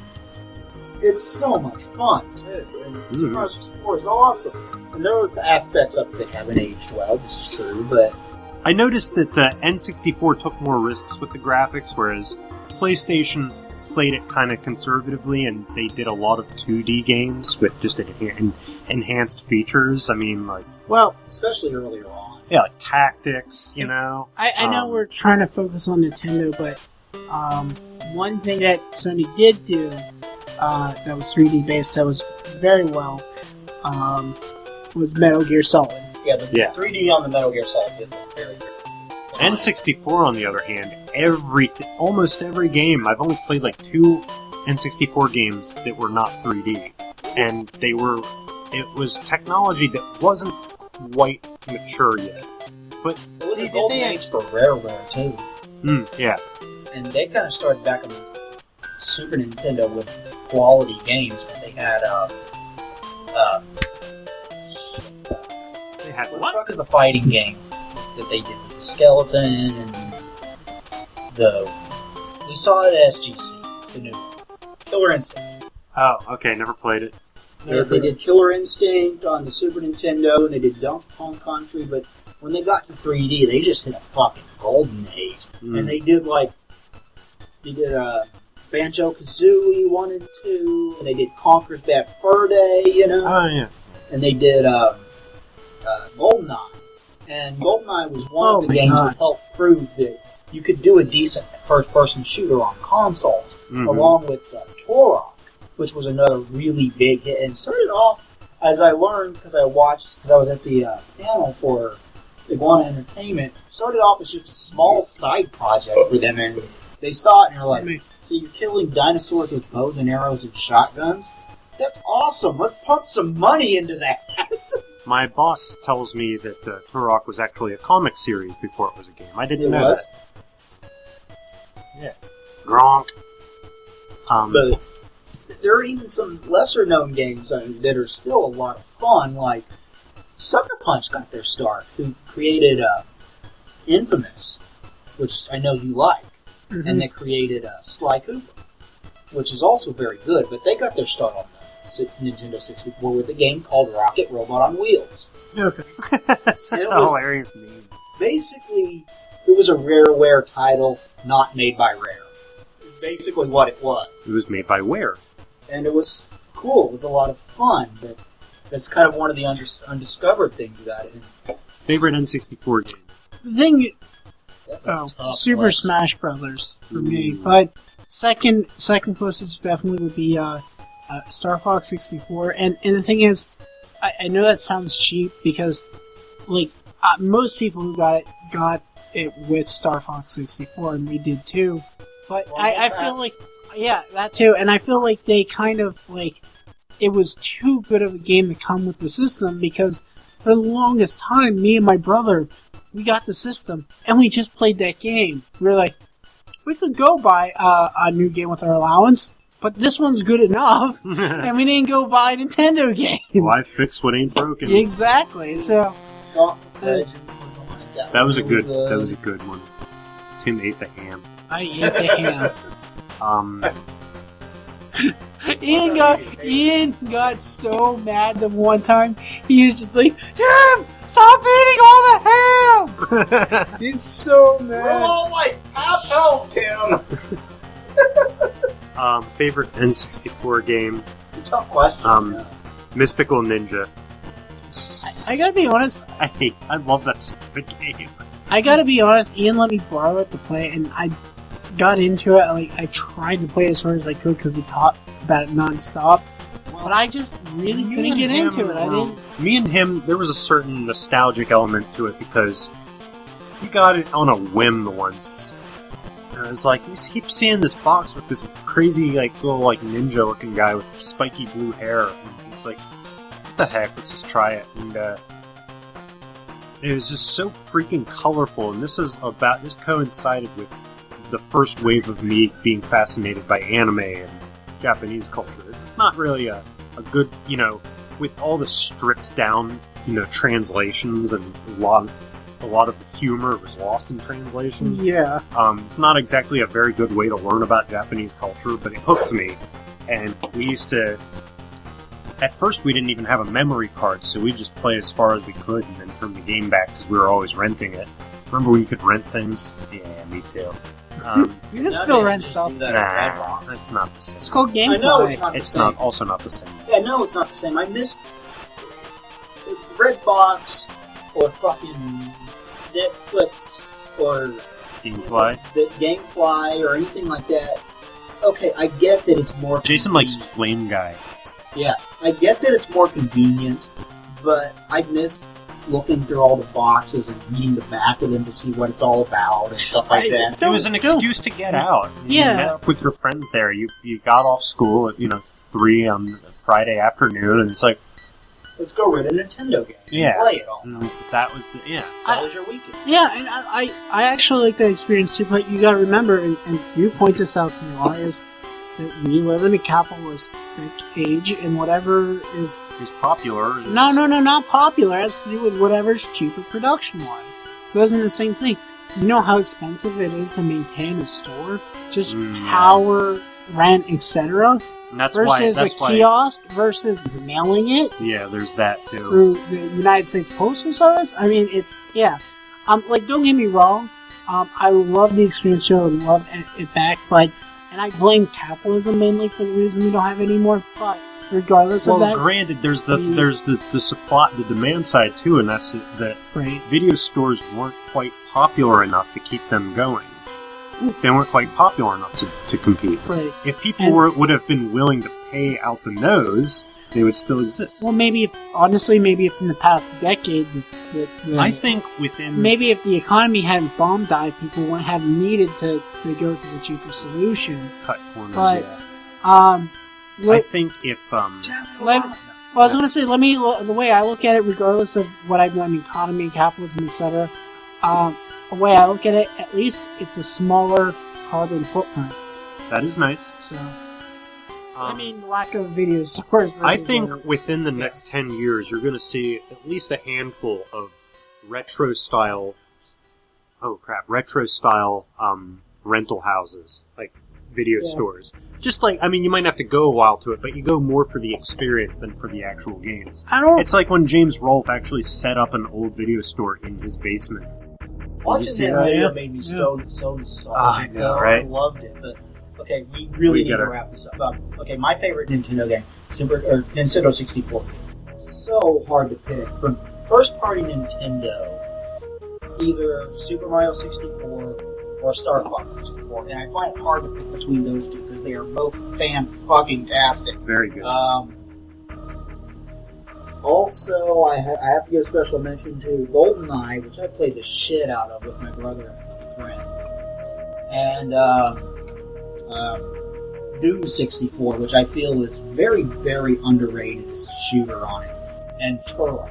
Speaker 1: much fun, too. And Super Mario 64 is awesome. And there are aspects of it that haven't aged well, this is true, but...
Speaker 3: I noticed that N64 took more risks with the graphics, whereas PlayStation played it kind of conservatively, and they did a lot of 2D games with just enhanced features. I mean, like...
Speaker 1: Well, especially earlier on.
Speaker 3: Yeah, like tactics, you know?
Speaker 2: I know we're trying to focus on Nintendo, but one thing that Sony did do that was 3D based that was very well was Metal Gear Solid.
Speaker 1: Yeah, the 3D on the Metal Gear Solid did look very good.
Speaker 3: N64, on the other hand, almost every game, I've only played like 2 N64 games that were not 3D. And it was technology that wasn't quite mature yet. But
Speaker 1: it was a golden age for Rareware, too.
Speaker 3: Yeah.
Speaker 1: And they kind of started back on the Super Nintendo with quality games. They had, what the fuck is the fighting game that they did with the skeleton and we saw it at SGC, the new one. Killer Instinct.
Speaker 3: Oh, okay, never played it.
Speaker 1: They did Killer Instinct on the Super Nintendo, and they did Donkey Kong Country, but when they got to 3D, they just hit a fucking golden age. And they did Banjo-Kazooie 1 and 2, and they did Conker's Bad Fur Day,
Speaker 3: Oh, yeah.
Speaker 1: and they did GoldenEye. And GoldenEye was one of the games that helped prove that you could do a decent first-person shooter on consoles, along with Turok, which was another really big hit. And started off, as I learned, because I was at the panel for Iguana Entertainment, started off as just a small side project for them, and they saw it and they're like, so you're killing dinosaurs with bows and arrows and shotguns? That's awesome! Let's pump some money into that!
Speaker 3: My boss tells me that Turok was actually a comic series before it was a game. I didn't know that. Yeah. Gronk.
Speaker 1: But there are even some lesser-known games that are still a lot of fun, like Sucker Punch got their start, who created Infamous, which I know you like, and they created Sly Cooper, which is also very good, but they got their start on the Nintendo 64 with a game called Rocket Robot on Wheels.
Speaker 2: Okay.
Speaker 3: That's such a hilarious name.
Speaker 1: Basically, it was a Rareware title not made by Rare. It's basically what it was.
Speaker 3: It was made by Ware.
Speaker 1: And it was cool. It was a lot of fun, but that's kind of one of the undiscovered things about it.
Speaker 3: Favorite N64 game?
Speaker 2: The thing,
Speaker 1: That's a tough
Speaker 2: Super
Speaker 1: list.
Speaker 2: Smash Brothers for me, but second closest definitely would be Star Fox 64. And the thing is, I know that sounds cheap because most people who got it with Star Fox 64, and we did too. But I feel like, yeah, that too. And I feel like they kind of it was too good of a game to come with the system because for the longest time, me and my brother, we got the system and we just played that game. We were like, we could go buy a new game with our allowance, but this one's good enough, and we didn't go buy Nintendo games.
Speaker 3: Why fix what ain't broken?
Speaker 2: Exactly. So
Speaker 3: that was a good one. Tim ate the ham.
Speaker 2: I ate the ham. Ian got so mad the one time. He was just like, Tim, stop eating all the ham! He's so mad.
Speaker 1: We're all like half health, Tim.
Speaker 3: Favorite N64 game?
Speaker 1: Tough question.
Speaker 3: Mystical Ninja.
Speaker 2: I gotta be honest.
Speaker 3: I love that stupid game.
Speaker 2: I gotta be honest. Ian let me borrow it to play, and I got into it. I tried to play as hard as I could because he talked about it nonstop. But I just really couldn't get into it. I didn't.
Speaker 3: Me and him, there was a certain nostalgic element to it because we got it on a whim once. And I was like, you keep seeing this box with this crazy, little, ninja-looking guy with spiky blue hair. And it's like, what the heck? Let's just try it. And it was just so freaking colorful. And this coincided with the first wave of me being fascinated by anime and Japanese culture. It's not really a good, with all the stripped down, translations and a lot of the humor was lost in translation.
Speaker 2: Yeah.
Speaker 3: It's not exactly a very good way to learn about Japanese culture, but it hooked me. And we used to... At first, we didn't even have a memory card, so we'd just play as far as we could and then turn the game back because we were always renting it. Remember when you could rent things? Yeah, me too.
Speaker 2: You can still rent stuff.
Speaker 3: Nah, that's not the same.
Speaker 2: It's called Gamefly.
Speaker 1: I know it's not the
Speaker 3: It's
Speaker 1: same.
Speaker 3: also not the same.
Speaker 1: Yeah, no, it's not the same. I missed Redbox or fucking Netflix or
Speaker 3: Gamefly.
Speaker 1: Gamefly or anything like that. Okay, I get that it's more.
Speaker 3: Jason likes Flame Guy.
Speaker 1: Yeah, I get that it's more convenient, but I miss looking through all the boxes and reading the back of them to see what it's all about and stuff like that.
Speaker 3: It was an excuse to get out.
Speaker 2: Yeah.
Speaker 3: You met up with your friends there. You got off school at 3 on Friday afternoon, and it's like,
Speaker 1: let's go rent a Nintendo game.
Speaker 3: Yeah.
Speaker 1: And play it all.
Speaker 3: That was
Speaker 1: That was your weekend.
Speaker 2: Yeah, and I actually like that experience too, but you gotta remember, and you point this out to me, Elias, that we live in a capitalistic age, and whatever is...
Speaker 3: It's popular.
Speaker 2: No, not popular. It has to do with whatever's cheaper production-wise. It wasn't the same thing. You know how expensive it is to maintain a store? Just power, rent, etc.?
Speaker 3: And that's
Speaker 2: versus
Speaker 3: why,
Speaker 2: a kiosk versus mailing it
Speaker 3: Yeah, there's that too.
Speaker 2: through the United States Postal Service. I mean, it's like, don't get me wrong. I love the experience show and love it back, but and I blame capitalism mainly for the reason we don't have it anymore. But regardless of that,
Speaker 3: granted, there's the supply, the demand side too, and that's that
Speaker 2: right.
Speaker 3: video stores weren't quite popular enough to keep them going. They weren't quite popular enough to compete.
Speaker 2: Right.
Speaker 3: If people would have been willing to pay out the nose, they would still exist.
Speaker 2: Well, maybe if in the past decade,
Speaker 3: I think within
Speaker 2: maybe if the economy hadn't bomb died, people wouldn't have needed to go to the cheaper solution.
Speaker 3: cut corners.
Speaker 2: But
Speaker 3: I think if
Speaker 2: I was going to say, the way I look at it, regardless of what I mean, economy, capitalism, etc. The way I look at it, at least it's a smaller carbon footprint.
Speaker 3: that is nice.
Speaker 2: So, I mean, lack of video stores.
Speaker 3: I think within the next 10 years, you're going to see at least a handful of retro style rental houses, like video stores. Just like, I mean, you might have to go a while to it, but you go more for the experience than for the actual games. It's like when James Rolfe actually set up an old video store in his basement.
Speaker 1: Watching that video made me so nostalgic.
Speaker 3: Right?
Speaker 1: I loved it, but okay, we really need to wrap this up. Okay, my favorite Nintendo game, Nintendo 64. So hard to pick. From first party Nintendo, either Super Mario 64 or Star Fox 64, and I find it hard to pick between those two because they are both fan-fucking-tastic.
Speaker 3: Very good.
Speaker 1: Also, I have to give a special mention to GoldenEye, which I played the shit out of with my brother and friends. And Doom 64, which I feel is very, very underrated as a shooter on it. And Turok.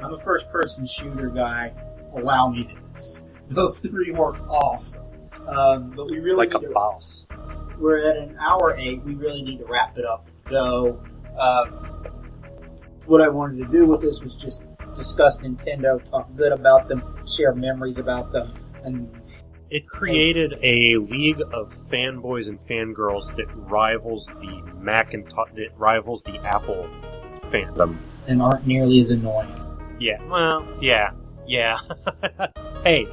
Speaker 1: I'm a first-person shooter guy. Allow me this. Those three were awesome. But we really
Speaker 3: like
Speaker 1: need
Speaker 3: a boss.
Speaker 1: We're at an hour 8. We really need to wrap it up and go. What I wanted to do with this was just discuss Nintendo, talk good about them, share memories about them, and
Speaker 3: it created a league of fanboys and fangirls that rivals the Macintosh, that rivals the Apple fandom,
Speaker 1: and aren't nearly as annoying.
Speaker 3: Yeah, well, yeah. Hey,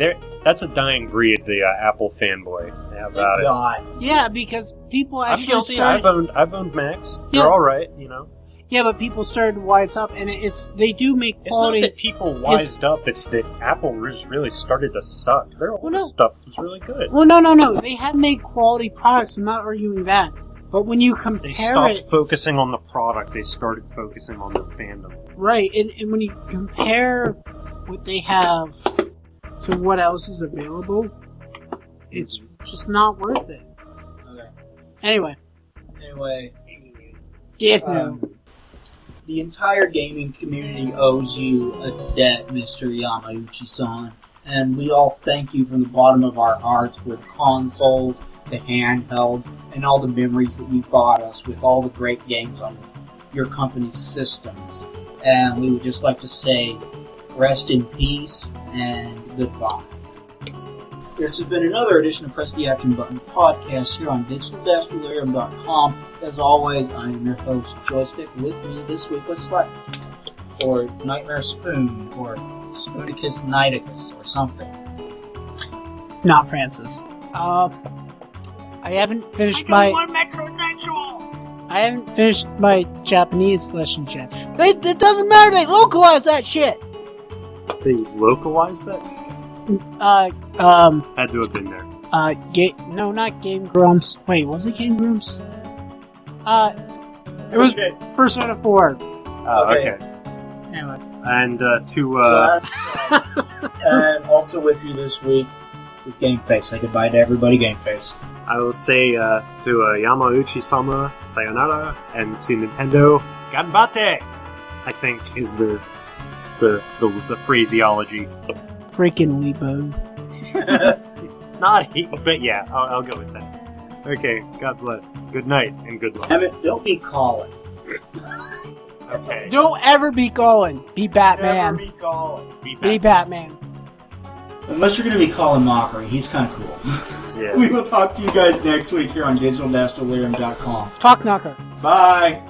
Speaker 3: that's a dying breed, the Apple fanboy. How about
Speaker 1: it?
Speaker 2: Yeah, because people actually
Speaker 3: I'm guilty. I've owned Macs.
Speaker 2: Yeah.
Speaker 3: They're all right, you know.
Speaker 2: Yeah, but people started to wise up, and they do make quality.
Speaker 3: It's not that people wised up; it's that Apple really started to suck. Their old stuff was really good.
Speaker 2: Well, no. They have made quality products. I'm not arguing that. But when you compare
Speaker 3: they stopped focusing on the product. They started focusing on the fandom.
Speaker 2: Right, and when you compare what they have to what else is available, it's just not worth it.
Speaker 1: Okay.
Speaker 2: Anyway. Death Note.
Speaker 1: The entire gaming community owes you a debt, Mr. Yamauchi-san, and we all thank you from the bottom of our hearts for the consoles, the handhelds, and all the memories that you brought us with all the great games on your company's systems. And we would just like to say, rest in peace and goodbye. This has been another edition of Press the Action Button podcast here on digital-delirium.com. As always, I am your host, Joystick. With me this week was Slack, or Nightmare Spoon, or Spoonicus Nighticus, or something.
Speaker 2: Not Francis. I haven't finished my...
Speaker 4: metrosexual!
Speaker 2: I haven't finished my Japanese lesson yet. It doesn't matter, they localize that shit!
Speaker 3: They localized that? Had to have been there.
Speaker 2: No, not Game Grumps. Wait, was it Game Grumps? It was Persona 4.
Speaker 3: Okay.
Speaker 2: Anyway.
Speaker 3: And
Speaker 1: and also with you this week is Game Face. Say goodbye to everybody, Game Face.
Speaker 3: I will say to Yamauchi-sama, sayonara, and to Nintendo, ganbatte! I think is the phraseology.
Speaker 2: Freaking Weibo.
Speaker 3: Not he, but yeah, I'll go with that. Okay, God bless. Good night and good luck.
Speaker 1: Don't be calling.
Speaker 3: Okay.
Speaker 2: Don't ever be calling. Be Batman.
Speaker 1: Never be calling.
Speaker 3: Be
Speaker 2: Batman.
Speaker 1: Unless you're going to be calling Mockery. He's kind of cool.
Speaker 3: Yeah.
Speaker 1: We will talk to you guys next week here on digital-delirium.com.
Speaker 2: Talk knocker.
Speaker 1: Bye.